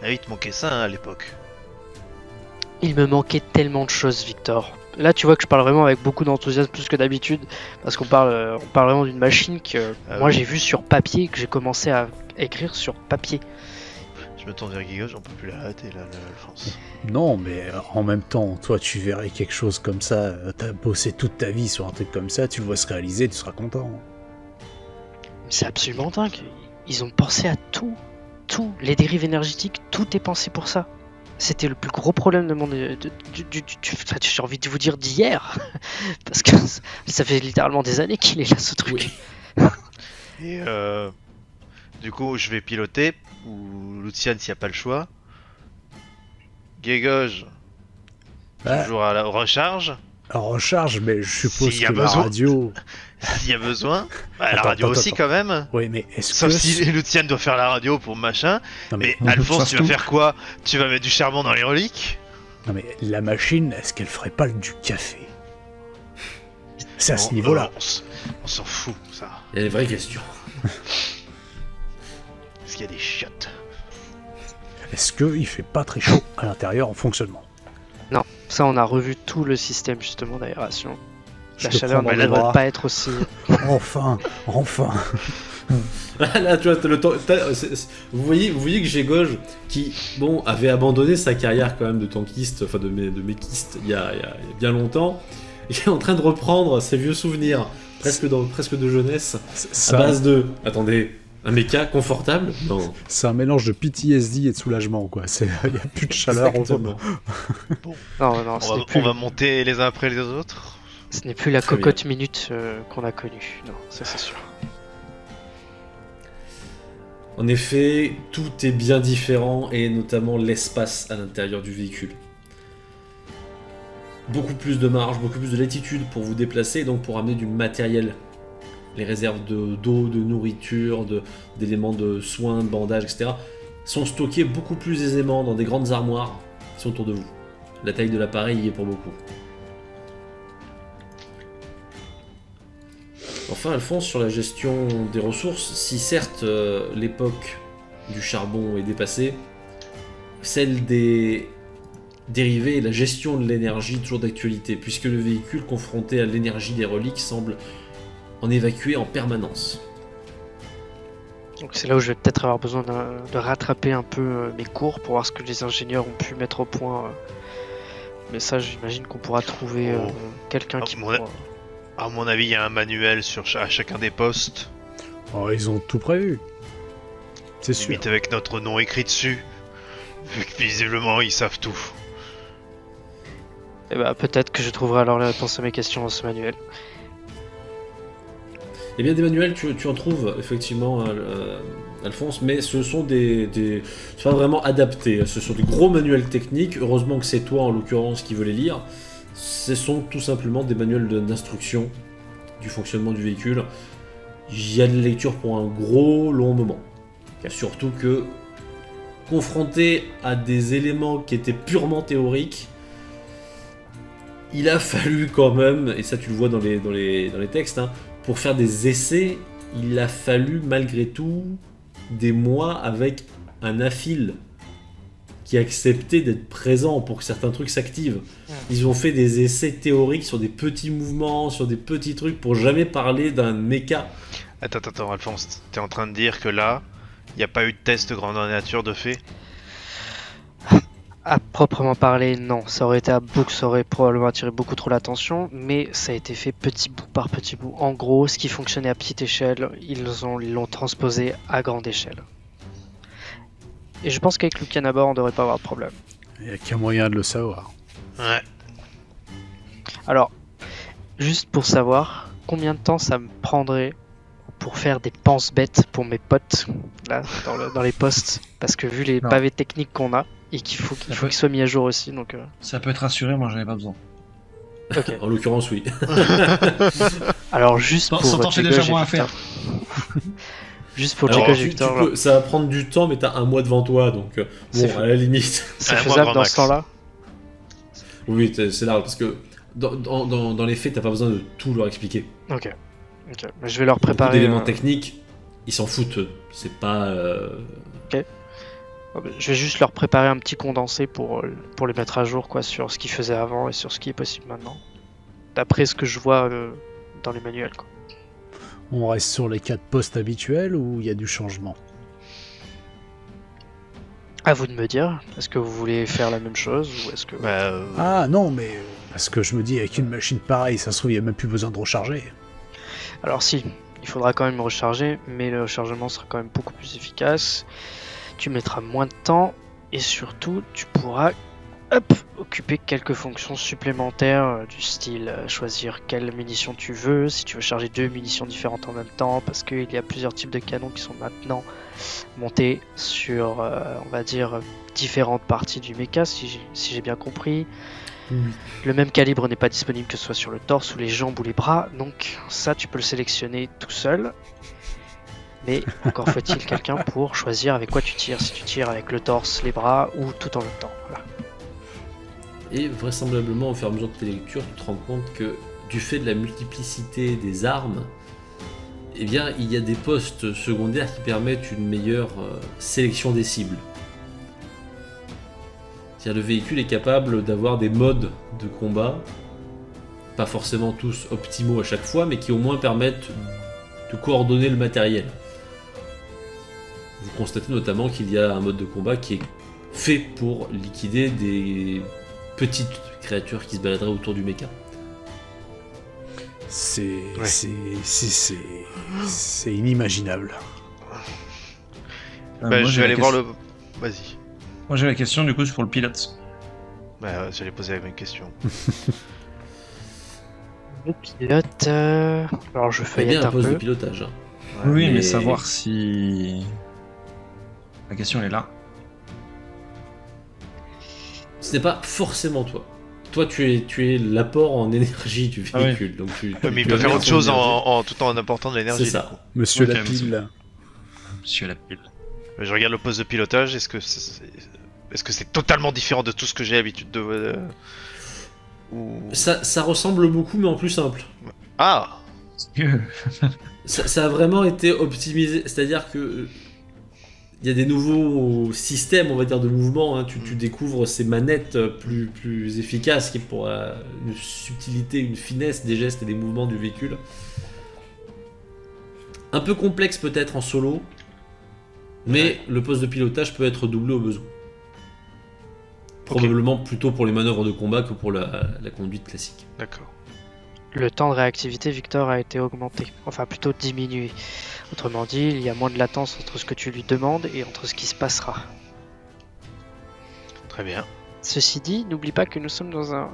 Ah oui, il te manquait ça hein, à l'époque. Il me manquait tellement de choses, Victor. Là, tu vois que je parle vraiment avec beaucoup d'enthousiasme, plus que d'habitude, parce on parle vraiment d'une machine que moi oui. j'ai vue sur papier, que j'ai commencé à écrire sur papier. Je me tourne vers Guigauche, on peut plus l'arrêter là, Alphonse. Non, mais en même temps, toi, tu verrais quelque chose comme ça, t'as bossé toute ta vie sur un truc comme ça, tu le vois se réaliser, tu seras content. C'est absolument dingue. Ils ont pensé à tout. Tout. Les dérives énergétiques, tout est pensé pour ça. C'était le plus gros problème de mon. J'ai envie de vous dire d'hier. Parce que ça fait littéralement des années qu'il est là, ce truc. Oui. Et du coup, je vais piloter, ou Luciane s'il n'y a pas le choix. Guigauche, Bah, toujours à la recharge. en recharge, mais je suppose S'il y a que la besoin. radio... S'il y a besoin. Bah, la Attends, radio attends, aussi, attends. quand même. Oui, mais est-ce Sauf que... si Luciane doit faire la radio pour machin. Non, Mais on peut Alphonse, tu faire vas tout. faire quoi? Tu vas mettre du charbon dans les reliques? Non, mais la machine, est-ce qu'elle ferait pas du café? C'est à ce Bon, niveau-là. on s'en fout, ça. Il y a des vraies questions. Est-ce qu'il y a des chiottes? Est-ce qu'il fait pas très chaud à l'intérieur en fonctionnement? Non, ça on a revu tout le système justement d'aération. Je La te chaleur prends ne dans les devrait bras. pas être aussi. Enfin, enfin. Là, tu vois, t'as le temps. Vous voyez que j'ai Gauge qui, bon, avait abandonné sa carrière quand même de tankiste, enfin de méquiste, il y a bien longtemps. Il est en train de reprendre ses vieux souvenirs, presque de jeunesse, à Ça, base de. Attendez, un méca confortable? Non. c'est un mélange de PTSD et de soulagement, quoi. Il n'y a plus de chaleur en Exactement. Non, ce n'est plus, On va monter les uns après les autres. ce n'est plus la Très cocotte minute qu'on a connue. Non, ça c'est sûr. En effet, tout est bien différent, et notamment l'espace à l'intérieur du véhicule. Beaucoup plus de marge, beaucoup plus de latitude pour vous déplacer, et donc pour amener du matériel. Les réserves d'eau, de nourriture, d'éléments de soins, de bandages, etc. sont stockées beaucoup plus aisément dans des grandes armoires qui sont autour de vous. La taille de l'appareil y est pour beaucoup. Enfin, Alphonse, sur la gestion des ressources, si certes l'époque du charbon est dépassée, celle des dérivés et la gestion de l'énergie toujours d'actualité, puisque le véhicule confronté à l'énergie des reliques semble en évacuer en permanence. Donc c'est là où je vais peut-être avoir besoin de rattraper un peu mes cours pour voir ce que les ingénieurs ont pu mettre au point. Mais ça, j'imagine qu'on pourra trouver quelqu'un qui pourra... À mon avis, il y a un manuel à chacun des postes, Oh, ils ont tout prévu. C'est sûr. limite avec notre nom écrit dessus. Vu que visiblement, ils savent tout. Eh bah, peut-être que je trouverai alors la réponse à mes questions dans ce manuel. Eh bien, des manuels, tu en trouves effectivement, Alphonse, mais ce sont c'est pas vraiment adapté. Ce sont des gros manuels techniques. Heureusement que c'est toi, en l'occurrence, qui veux les lire. Ce sont tout simplement des manuels d'instruction du fonctionnement du véhicule. Il y a de la lecture pour un gros long moment. Surtout que, confronté à des éléments qui étaient purement théoriques, il a fallu quand même, et ça tu le vois dans les textes, hein, pour faire des essais, il a fallu malgré tout des mois avec un AFIL qui acceptait d'être présent pour que certains trucs s'activent. Ils ont fait des essais théoriques sur des petits mouvements, sur des petits trucs, pour jamais parler d'un méca. Attends, Alphonse, t'es en train de dire que là, il n'y a pas eu de test grandeur nature de fait? À proprement parler, non. Ça aurait été à boucle, ça aurait probablement attiré beaucoup trop l'attention, mais ça a été fait petit bout par petit bout. En gros, ce qui fonctionnait à petite échelle, ils l'ont transposé à grande échelle. Et je pense qu'avec Lucian à bord, on devrait pas avoir de problème. Il n'y a qu'un moyen de le savoir. Ouais. Alors, juste pour savoir, combien de temps ça me prendrait pour faire des pense-bêtes pour mes potes, là, dans les postes, parce que vu les Non. pavés techniques qu'on a, et qu'il faut qu'ils soient mis à jour aussi, donc... Ça peut être assuré, moi j'en ai pas besoin. Ok. En l'occurrence, oui. Alors, juste pour... Ça t'en fait déjà Diego, moins à j'ai faire. Victor. Juste pour Alors, Diego, j'ai Victor, là. ça va prendre du temps, mais t'as un mois devant toi, donc C'est bon, fou. à la limite. C'est Ouais, moi, faisable grand dans max. ce temps-là. Oui, c'est large, parce que dans les faits, t'as pas besoin de tout leur expliquer. Ok. Mais je vais leur Beaucoup préparer... d'éléments techniques, ils s'en foutent. C'est pas... Je vais juste leur préparer un petit condensé pour les mettre à jour quoi, sur ce qu'ils faisaient avant et sur ce qui est possible maintenant. D'après ce que je vois dans les manuels. Quoi. On reste sur les 4 postes habituels ou il y a du changement? À vous de me dire, est-ce que vous voulez faire la même chose ou est-ce que... Ah non, mais parce que je me dis, avec une machine pareille, ça se trouve, il n'y a même plus besoin de recharger. Alors si, il faudra quand même recharger, mais le rechargement sera quand même beaucoup plus efficace. Tu mettras moins de temps et surtout, tu pourras occuper quelques fonctions supplémentaires du style choisir quelle munition tu veux, si tu veux charger 2 munitions différentes en même temps, parce qu'il y a plusieurs types de canons qui sont maintenant montés sur, on va dire, différentes parties du mecha, si j'ai bien compris. Le même calibre n'est pas disponible que ce soit sur le torse ou les jambes ou les bras, donc ça tu peux le sélectionner tout seul. Mais encore faut-il quelqu'un pour choisir avec quoi tu tires, si tu tires avec le torse, les bras ou tout en même temps. Voilà. Et vraisemblablement, au fur et à mesure de tes lectures, tu te rends compte que du fait de la multiplicité des armes, eh bien, il y a des postes secondaires qui permettent une meilleure sélection des cibles. C'est-à-dire le véhicule est capable d'avoir des modes de combat, pas forcément tous optimaux à chaque fois, mais qui au moins permettent de coordonner le matériel. Vous constatez notamment qu'il y a un mode de combat qui est fait pour liquider des petites créatures qui se baladeraient autour du mecha. C'est inimaginable. Bah, je vais aller voir le... Vas-y. Moi j'ai la question du coup pour le pilote. Bah, j'allais poser la même question. Le pilote... Alors je Il y a feuillette bien un un poste peu. de pilotage. Hein. Ouais, Oui, mais mais- savoir si... La question elle est là. Ce n'est pas forcément toi. Toi, tu es l'apport en énergie du Ah oui. véhicule. Donc tu Ouais, mais il tu peut as faire bien autre chose ton énergie. tout en apportant de l'énergie. C'est ça. du coup. Monsieur Ok, la pile. Monsieur la pile. Je regarde le poste de pilotage, est-ce que c'est totalement différent de tout ce que j'ai l'habitude de... Ou... Ça ressemble beaucoup, mais en plus simple. Ah Ça a vraiment été optimisé. C'est-à-dire que il y a des nouveaux systèmes, on va dire, de mouvement. Hein. Tu découvres ces manettes plus efficaces qui pour une subtilité, une finesse des gestes et des mouvements du véhicule. Un peu complexe peut-être en solo, mais Ouais. le poste de pilotage peut être doublé au besoin. Probablement plutôt pour les manœuvres de combat que pour la conduite classique. D'accord. Le temps de réactivité, Victor, a été augmenté, enfin plutôt diminué. Autrement dit, il y a moins de latence entre ce que tu lui demandes et entre ce qui se passera. Très bien. Ceci dit, n'oublie pas que nous sommes dans un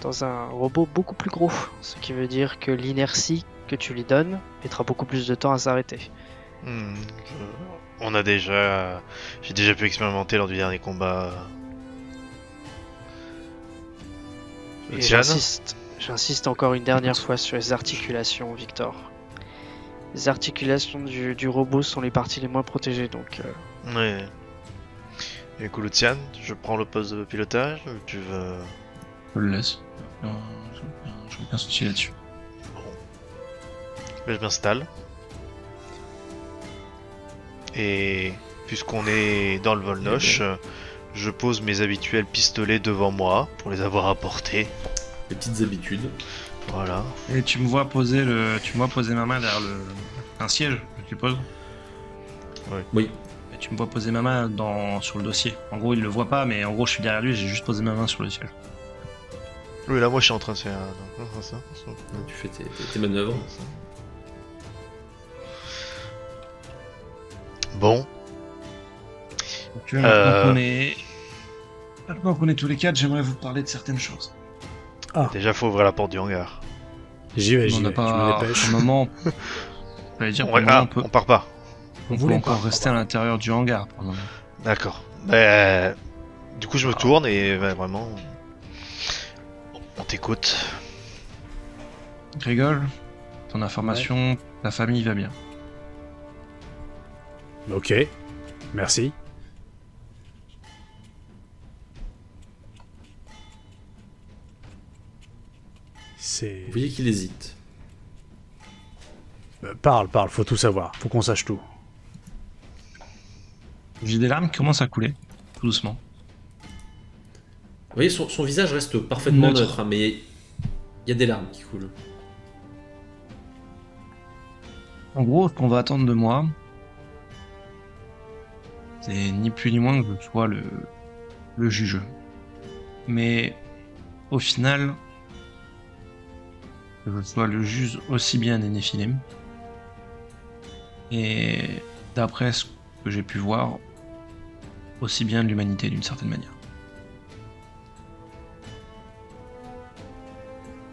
dans un robot beaucoup plus gros, ce qui veut dire que l'inertie que tu lui donnes mettra beaucoup plus de temps à s'arrêter. On a déjà... J'ai déjà pu expérimenter lors du dernier combat. Et Tian. j'insiste encore une dernière fois sur les articulations, Victor. Les articulations du robot sont les parties les moins protégées, donc Ouais. Et du coup, Lucian, je prends le poste de pilotage ou tu veux... Je le laisse. Je n'ai aucun souci là-dessus. Là, je m'installe. Et puisqu'on est dans le vol noche, je pose mes habituels pistolets devant moi pour les avoir apportés. Les petites habitudes. Voilà. Et tu me vois poser ma main derrière un siège, je suppose. Oui. Et tu me vois poser ma main sur le dossier. En gros, il le voit pas, mais en gros, je suis derrière lui, j'ai juste posé ma main sur le siège. Oui, là, moi, je suis en train de faire... Non, ça. Tu fais tes manœuvres. Bon. Donc, maintenant qu'on est tous les quatre, j'aimerais vous parler de certaines choses. Déjà, faut ouvrir la porte du hangar. J'y vais, On je n'a me pas... dépêche. Pour le moment... J'allais dire, pour le moment, on part pas. on Vous peut voulez encore pas, rester à l'intérieur du hangar. Pour le moment. D'accord. Du coup, je me tourne et vraiment... On t'écoute. Grégol, ton information, la famille va bien. Ok, merci. C'est... Vous voyez qu'il hésite. Parle, faut tout savoir, faut qu'on sache tout. J'ai des larmes qui commencent à couler, tout doucement. Vous voyez, son visage reste parfaitement Neutre. neutre, hein, mais il y a des larmes qui coulent. En gros, ce qu'on va attendre de moi, c'est ni plus ni moins que je sois le juge. Mais au final, que je sois le juge aussi bien des Néphilim. Et d'après ce que j'ai pu voir, aussi bien de l'humanité d'une certaine manière.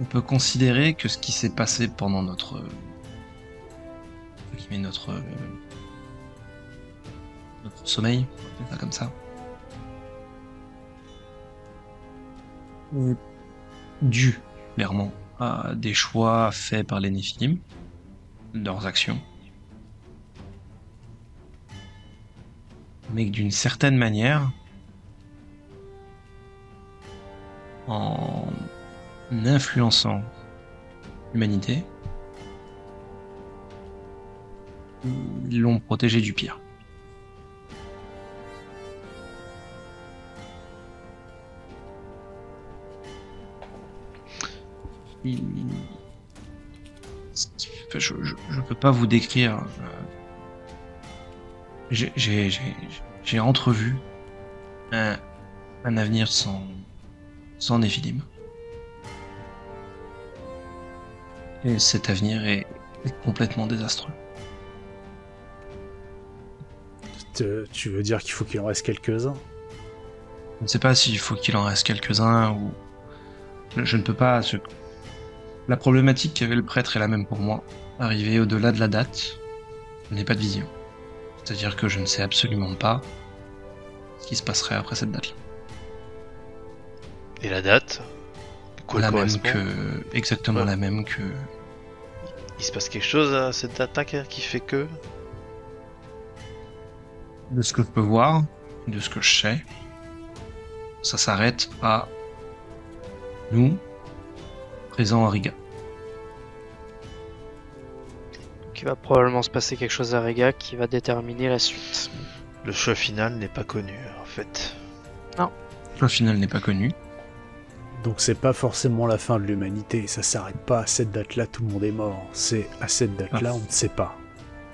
On peut considérer que ce qui s'est passé pendant notre sommeil, on va appeler ça comme ça, est dû clairement à des choix faits par les Néphilim, leurs actions, mais que d'une certaine manière, en influençant l'humanité, ils l'ont protégé du pire. Je peux pas vous décrire. J'ai entrevu un avenir sans Néphilim. Et cet avenir est complètement désastreux. Tu veux dire qu'il faut qu'il en reste quelques-uns? Je ne sais pas s'il faut qu'il en reste quelques-uns ou... Je ne peux pas... La problématique qu'avait le prêtre est la même pour moi. Arrivé au-delà de la date, je n'ai pas de vision. C'est-à-dire que je ne sais absolument pas ce qui se passerait après cette date-là. Et la date? Quoi La même correspond? que... Exactement Ouais. la même que... Il se passe quelque chose à cette attaque qui fait que... De ce que je peux voir, de ce que je sais, ça s'arrête à nous, présents à Riga. Donc il va probablement se passer quelque chose à Riga qui va déterminer la suite. Le choix final n'est pas connu, en fait. Le final n'est pas connu. Donc c'est pas forcément la fin de l'humanité, ça s'arrête pas à cette date-là, tout le monde est mort. C'est à cette date-là, on ne sait pas.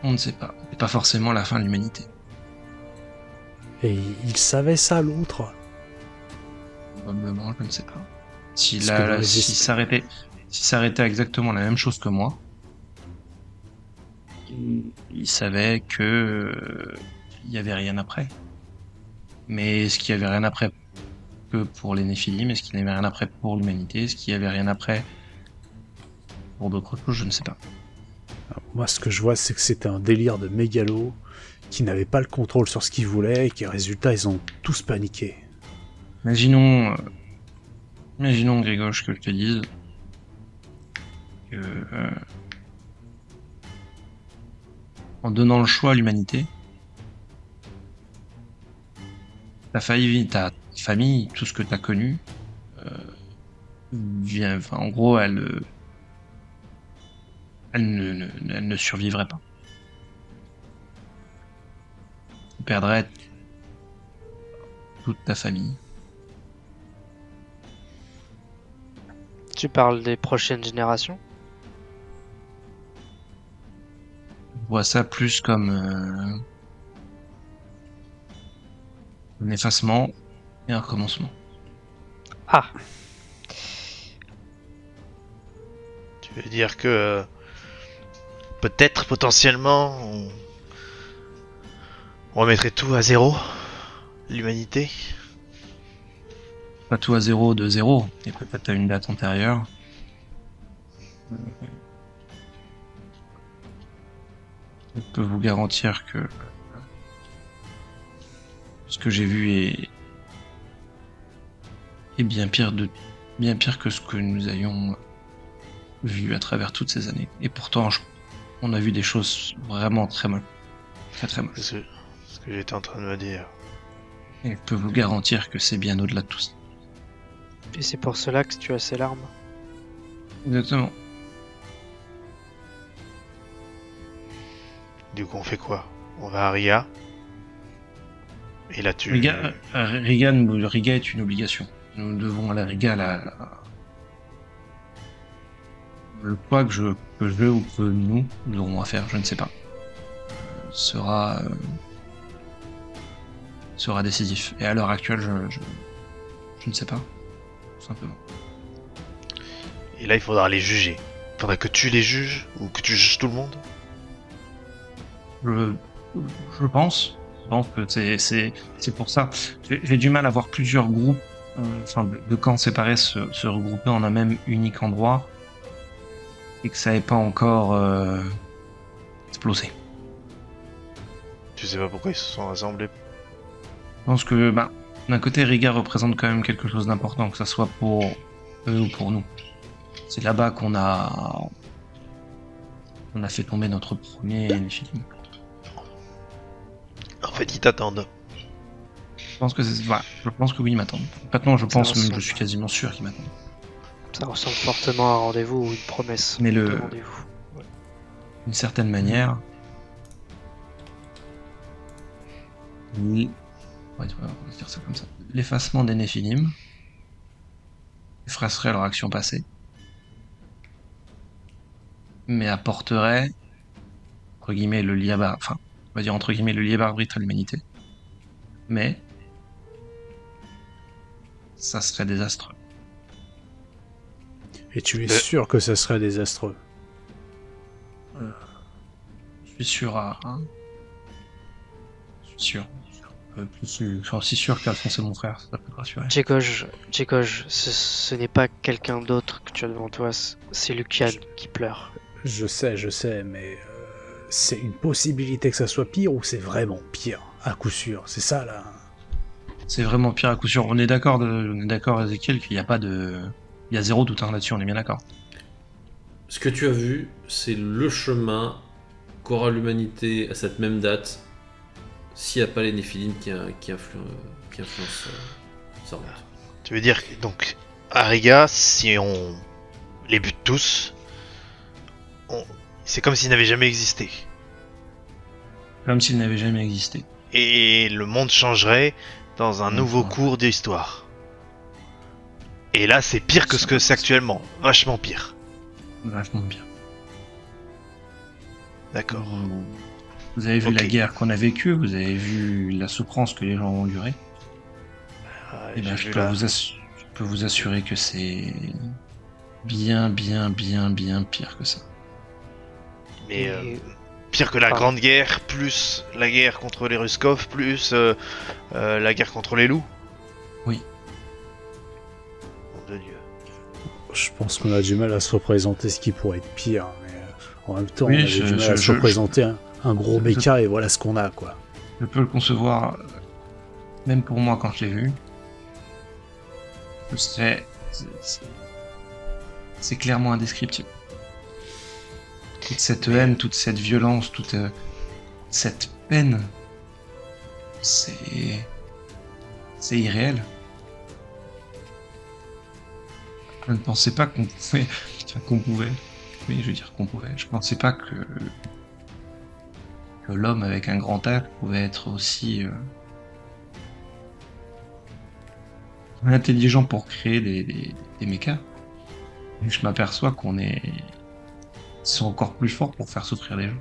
On ne sait pas. C'est pas forcément la fin de l'humanité. Et il savait ça, l'autre? Probablement, je ne sais pas. Si Parce que dans les s'il s'arrêtait à exactement la même chose que moi, il savait que il y avait rien après. Mais est-ce qu'il y avait rien après que pour les Néphilim? Est-ce qu'il n'y avait rien après pour l'humanité? Est-ce qu'il y avait rien après pour d'autres choses? Je ne sais pas. Moi, ce que je vois, c'est que c'était un délire de mégalo, qui n'avait pas le contrôle sur ce qu'ils voulaient, et qui, résultat, ils ont tous paniqué. Imaginons, Grégoche, que je te dise que en donnant le choix à l'humanité, ta famille, tout ce que tu as connu, en gros, elle ne survivrait pas. Tu perdrais toute ta famille. Tu parles des prochaines générations? Je vois ça plus comme un effacement et un recommencement. Ah, Tu veux dire que... peut-être, potentiellement, on remettrait tout à zéro? L'humanité? Pas tout à 0 de 0, et peut-être à une date antérieure. Je peux vous garantir que ce que j'ai vu est bien pire que ce que nous avions vu à travers toutes ces années. Et pourtant, on a vu des choses vraiment très mal. Très très mal. C'est ce que j'étais en train de me dire. Et je peux vous garantir que c'est bien au-delà de tout ça. et c'est pour cela que tu as ces larmes. Exactement. Du coup, on fait quoi? On va à Ria? Et là, tu... Riga est une obligation. Nous devons à la Riga le choix que je ou que nous aurons à faire, je ne sais pas, sera décisif. Et à l'heure actuelle, je ne sais pas, tout simplement. Et là, il faudra les juger. Il faudra que tu les juges ou que tu juges tout le monde. Je pense que c'est pour ça. J'ai du mal à voir plusieurs groupes, de camps séparés se regrouper en un même unique endroit et que ça n'ait pas encore explosé. Tu sais pas pourquoi ils se sont rassemblés. Je pense que, d'un côté, Riga représente quand même quelque chose d'important, que ça soit pour eux ou pour nous. C'est là-bas qu'on a fait tomber notre premier Néphilim. En fait, ils t'attendent. Je pense que je pense que oui, ils m'attendent. Maintenant, je suis quasiment sûr qu'ils m'attendent. Ça ressemble fortement à un rendez-vous ou une promesse. Mais de rendez-vous. d'une certaine manière, on va dire ça comme ça. L'effacement des Néphilim effacerait leur action passée, mais apporterait, entre guillemets, le liabar, on va dire entre guillemets le liabar arbitre à l'humanité. Mais ça serait désastreux. Et tu es sûr que ça serait désastreux? Je suis sûr Je suis sûr. Je suis aussi sûr qu'Alphonse est mon frère, ça peut te rassurer. Djegoj, ce n'est pas quelqu'un d'autre que tu as devant toi, c'est Lucian qui pleure. Je sais, mais c'est une possibilité que ça soit pire ou c'est vraiment pire, à coup sûr? C'est ça, là. C'est vraiment pire à coup sûr. On est d'accord, Ezekiel, qu'il n'y a pas de... Il y a zéro doute là-dessus, on est bien d'accord. Ce que tu as vu, c'est le chemin qu'aura l'humanité à cette même date s'il n'y a pas les Néphilim qui influencent sa route. Tu veux dire que, donc, à Riga, si on les bute tous, c'est comme s'ils n'avaient jamais existé. Comme s'ils n'avaient jamais existé. Et le monde changerait dans un nouveau cours d'histoire. Et là, c'est pire que ce que c'est actuellement. Vachement pire. Vachement bien. D'accord. Vous avez vu la guerre qu'on a vécue, vous avez vu la souffrance que les gens ont endurée. Je peux vous assurer que c'est bien pire que ça. Mais pire que la Grande Guerre, plus la guerre contre les Ruskov, plus la guerre contre les loups. Oui. Mon Dieu. Je pense qu'on a du mal à se représenter ce qui pourrait être pire, mais en même temps, oui, on a du mal à se représenter un gros méca et voilà ce qu'on a, quoi. Je peux le concevoir, même pour moi quand je l'ai vu. C'est clairement indescriptible. Toute cette haine, toute cette violence, toute cette peine, c'est irréel. Je ne pensais pas qu'on pouvait. Oui, je veux dire qu'on pouvait. Je pensais pas que l'homme avec un grand R pouvait être aussi intelligent pour créer des mechas. Et je m'aperçois ils sont encore plus forts pour faire souffrir les gens.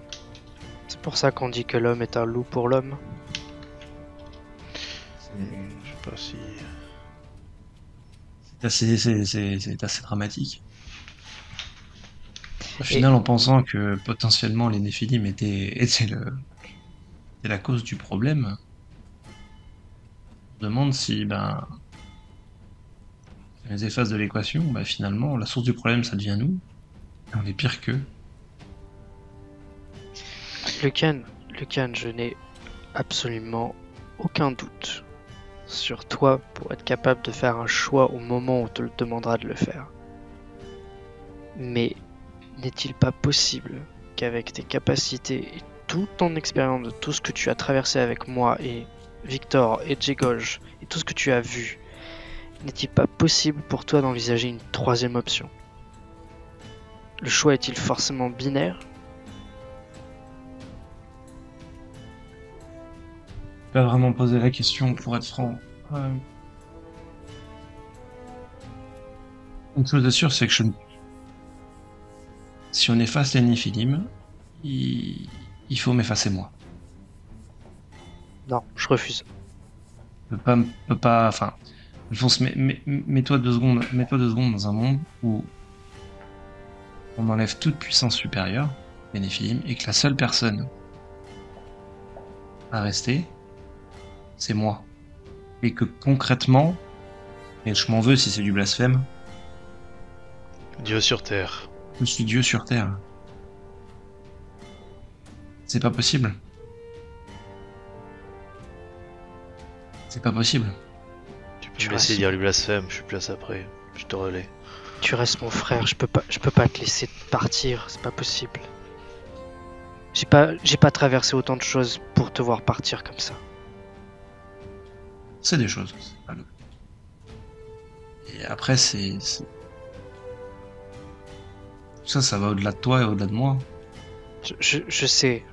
C'est pour ça qu'on dit que l'homme est un loup pour l'homme. Je sais pas si... C'est assez dramatique. Au final, en pensant que potentiellement les Néphilim étaient la cause du problème, on demande si on les efface de l'équation, finalement la source du problème ça devient nous, et on est pire qu'eux. Lucian, je n'ai absolument aucun doute sur toi pour être capable de faire un choix au moment où on te le demandera de le faire. Mais n'est-il pas possible qu'avec tes capacités et toute ton expérience de tout ce que tu as traversé avec moi et Victor et Djegoj et tout ce que tu as vu, n'est-il pas possible pour toi d'envisager une troisième option? Le choix est-il forcément binaire? pas vraiment posé la question, pour être franc. Une chose de sûre, c'est que si on efface les Néphilim, il faut m'effacer moi. Non, je refuse. Peut pas, enfin, Alphonse, mets-toi 2 secondes, mets-toi 2 secondes dans un monde où on enlève toute puissance supérieure, les Néphilim, et que la seule personne à rester, c'est moi. Et que concrètement, et je m'en veux si c'est du blasphème, Dieu sur terre. je suis Dieu sur terre. C'est pas possible. C'est pas possible. Tu peux Tu me laisser restes- dire du blasphème, je suis place après. Je te relais. Tu restes mon frère, je peux pas te laisser partir, c'est pas possible. J'ai pas traversé autant de choses pour te voir partir comme ça. C'est des choses. Et après, ça va au-delà de toi et au-delà de moi. Je sais,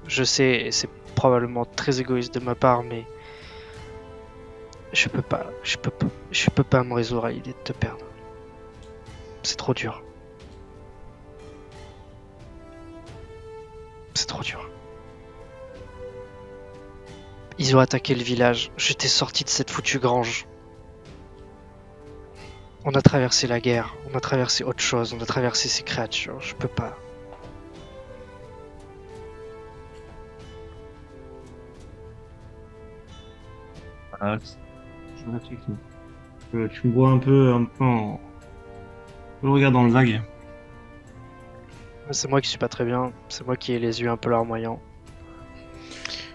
et c'est probablement très égoïste de ma part, mais je peux pas me résoudre à l'idée de te perdre. C'est trop dur. C'est trop dur. Ils ont attaqué le village. J'étais sorti de cette foutue grange. On a traversé la guerre. On a traversé autre chose. On a traversé ces créatures. Je peux pas. Je réfléchis. Tu me vois un peu en... Je le regarde dans le vague. C'est moi qui suis pas très bien. C'est moi qui ai les yeux un peu larmoyants.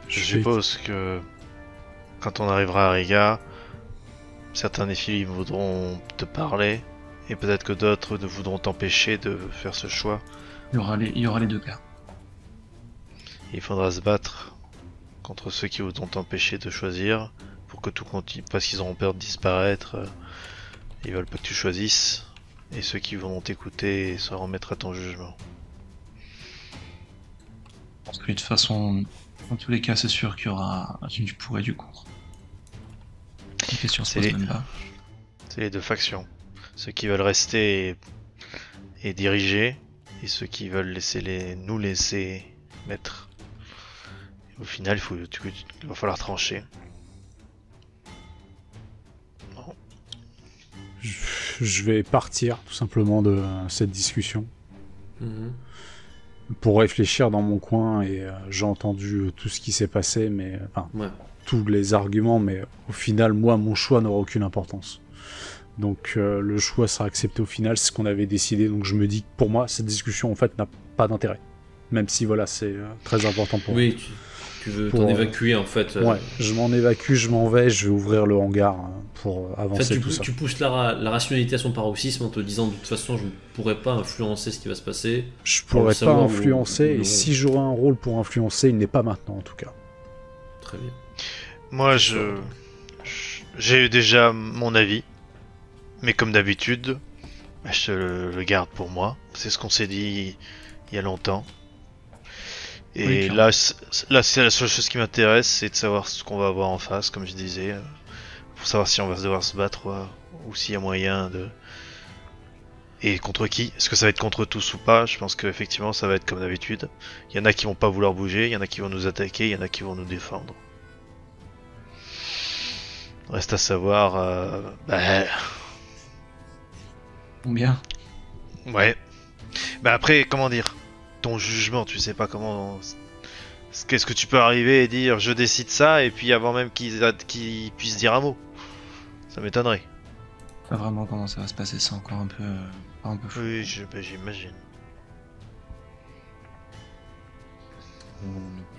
Je suppose que quand on arrivera à Riga, certains Néphilim voudront te parler, et peut-être que d'autres ne voudront t'empêcher de faire ce choix. Il y aura les 2 cas. Il faudra se battre contre ceux qui voudront t'empêcher de choisir, pour que tout continue, parce qu'ils auront peur de disparaître, ils veulent pas que tu choisisses, et ceux qui voudront t'écouter et se remettre à ton jugement. Parce que de toute façon, dans tous les cas, c'est sûr qu'il y aura du pour et du contre. La question se pose même pas. C'est les 2 factions. Ceux qui veulent rester et diriger, et ceux qui veulent nous laisser mettre. Et au final, il va falloir trancher. Je vais partir tout simplement de cette discussion pour réfléchir dans mon coin et j'ai entendu tout ce qui s'est passé, mais Ouais. tous les arguments, mais au final, moi, mon choix n'aura aucune importance. Donc le choix sera accepté au final, c'est ce qu'on avait décidé. Donc je me dis que pour moi, cette discussion en fait n'a pas d'intérêt, même si voilà, c'est très important pour moi. Oui, tu veux Pour, t'en évacuer en fait. Ouais, je m'en évacue, je m'en vais, je vais ouvrir le hangar pour En avancer fait, tout ça. tu pousses la rationalité à son paroxysme en te disant de toute façon, je ne pourrais pas influencer ce qui va se passer. Je pour pourrais pas savoir où- influencer, où- et si j'aurais un rôle pour influencer, il n'est pas maintenant en tout cas. Très bien. Moi, j'ai déjà mon avis, mais comme d'habitude, je le garde pour moi. C'est ce qu'on s'est dit il y a longtemps. Et Oui, là, c'est la seule chose qui m'intéresse, c'est de savoir ce qu'on va avoir en face, comme je disais, pour savoir si on va devoir se battre ou s'il y a moyen de... Et contre qui? Est-ce que ça va être contre tous ou pas? Je pense qu'effectivement ça va être comme d'habitude. Il y en a qui vont pas vouloir bouger, il y en a qui vont nous attaquer, il y en a qui vont nous défendre. Reste à savoir... Combien? Ouais. Bah après, comment dire? Ton jugement, tu sais pas comment... Qu'est-ce que tu peux arriver et dire je décide ça et puis avant même qu'ils puissent dire un mot? Ça m'étonnerait. Pas vraiment comment ça va se passer, c'est encore un peu fou. Oui, j'imagine.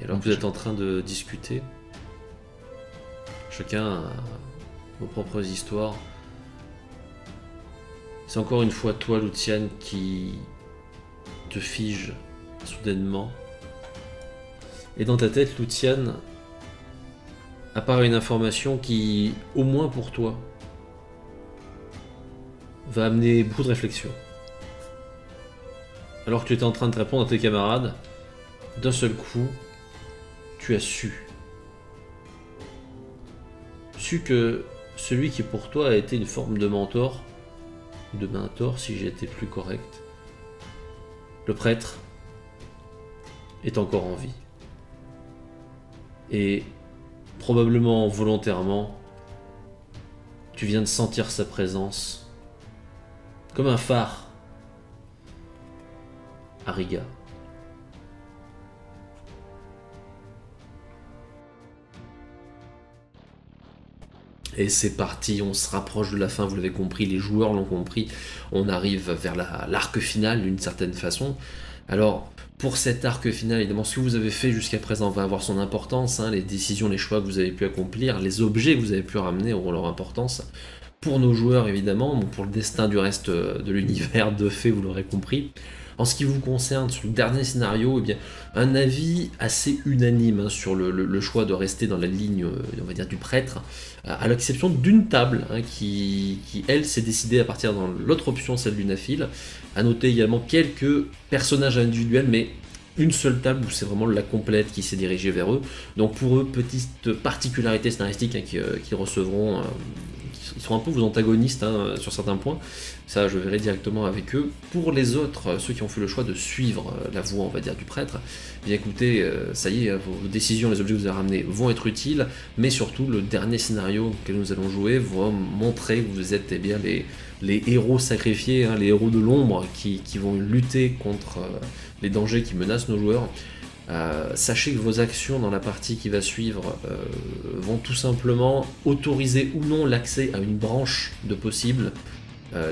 Et alors que vous êtes en train de discuter, chacun a vos propres histoires. C'est encore une fois toi, Luciane, qui te fige soudainement. Et dans ta tête, Luciane, apparaît une information qui, au moins pour toi, va amener beaucoup de réflexion. Alors que tu étais en train de répondre à tes camarades, d'un seul coup, tu as su su que celui qui pour toi a été une forme de mentor, si j'ai été plus correct, le prêtre, est encore en vie. Et probablement volontairement, tu viens de sentir sa présence comme un phare à Riga. Et c'est parti, on se rapproche de la fin, vous l'avez compris, les joueurs l'ont compris, on arrive vers l'arc final d'une certaine façon. Alors, pour cet arc final, évidemment, ce que vous avez fait jusqu'à présent va avoir son importance, hein, les décisions, les choix que vous avez pu accomplir, les objets que vous avez pu ramener auront leur importance. Pour nos joueurs, évidemment, bon, pour le destin du reste de l'univers de Fées, vous l'aurez compris. En ce qui vous concerne, sur le dernier scénario, eh bien, un avis assez unanime hein, sur le choix de rester dans la ligne, on va dire, du prêtre, à l'exception d'une table hein, qui, elle, s'est décidée à partir dans l'autre option, celle du Naphil. À noter également quelques personnages individuels, mais une seule table où c'est vraiment la complète qui s'est dirigée vers eux. Donc pour eux, petite particularité scénaristique hein, qu'ils recevront. Ils sont un peu vos antagonistes hein, sur certains points, ça je verrai directement avec eux. Pour les autres, ceux qui ont fait le choix de suivre la voie on va dire du prêtre, bien écoutez, ça y est, vos décisions, les objets que vous avez ramenés vont être utiles, mais surtout le dernier scénario auquel nous allons jouer va montrer que vous êtes eh bien, les héros sacrifiés, hein, les héros de l'ombre qui vont lutter contre les dangers qui menacent nos joueurs. Sachez que vos actions dans la partie qui va suivre vont tout simplement autoriser ou non l'accès à une branche de possible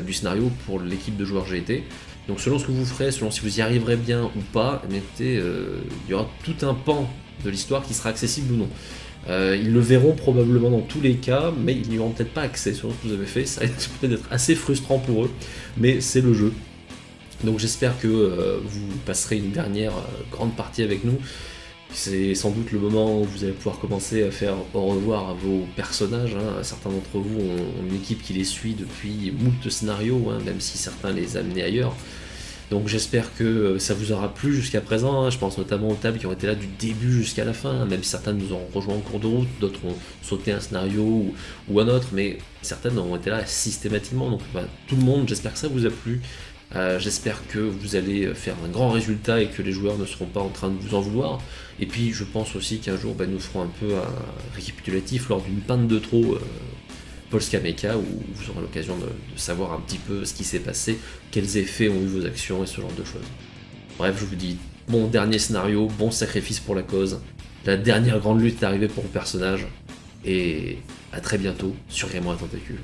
du scénario pour l'équipe de joueurs GT. Donc selon ce que vous ferez, selon si vous y arriverez bien ou pas, eh écoutez, il y aura tout un pan de l'histoire qui sera accessible ou non. Ils le verront probablement dans tous les cas, mais ils n'y auront peut-être pas accès selon ce que vous avez fait. Ça risque peut-être d'être assez frustrant pour eux, mais c'est le jeu. Donc j'espère que vous passerez une dernière grande partie avec nous. C'est sans doute le moment où vous allez pouvoir commencer à faire au revoir à vos personnages. Hein. Certains d'entre vous ont une équipe qui les suit depuis moult scénarios, hein, même si certains les amenaient ailleurs. Donc j'espère que ça vous aura plu jusqu'à présent. Hein. Je pense notamment aux tables qui ont été là du début jusqu'à la fin. Hein. Même si certaines nous ont rejoint en cours de route, d'autres ont sauté un scénario ou un autre, mais certaines ont été là systématiquement. Donc bah, tout le monde, j'espère que ça vous a plu. J'espère que vous allez faire un grand résultat et que les joueurs ne seront pas en train de vous en vouloir. Et puis je pense aussi qu'un jour nous ferons un peu un récapitulatif lors d'une pinte de trop Polska Mecha où vous aurez l'occasion de savoir un petit peu ce qui s'est passé, quels effets ont eu vos actions et ce genre de choses. Bref, je vous dis bon dernier scénario, bon sacrifice pour la cause. La dernière grande lutte est arrivée pour mon personnage. Et à très bientôt sur Grimoire à Tentacules.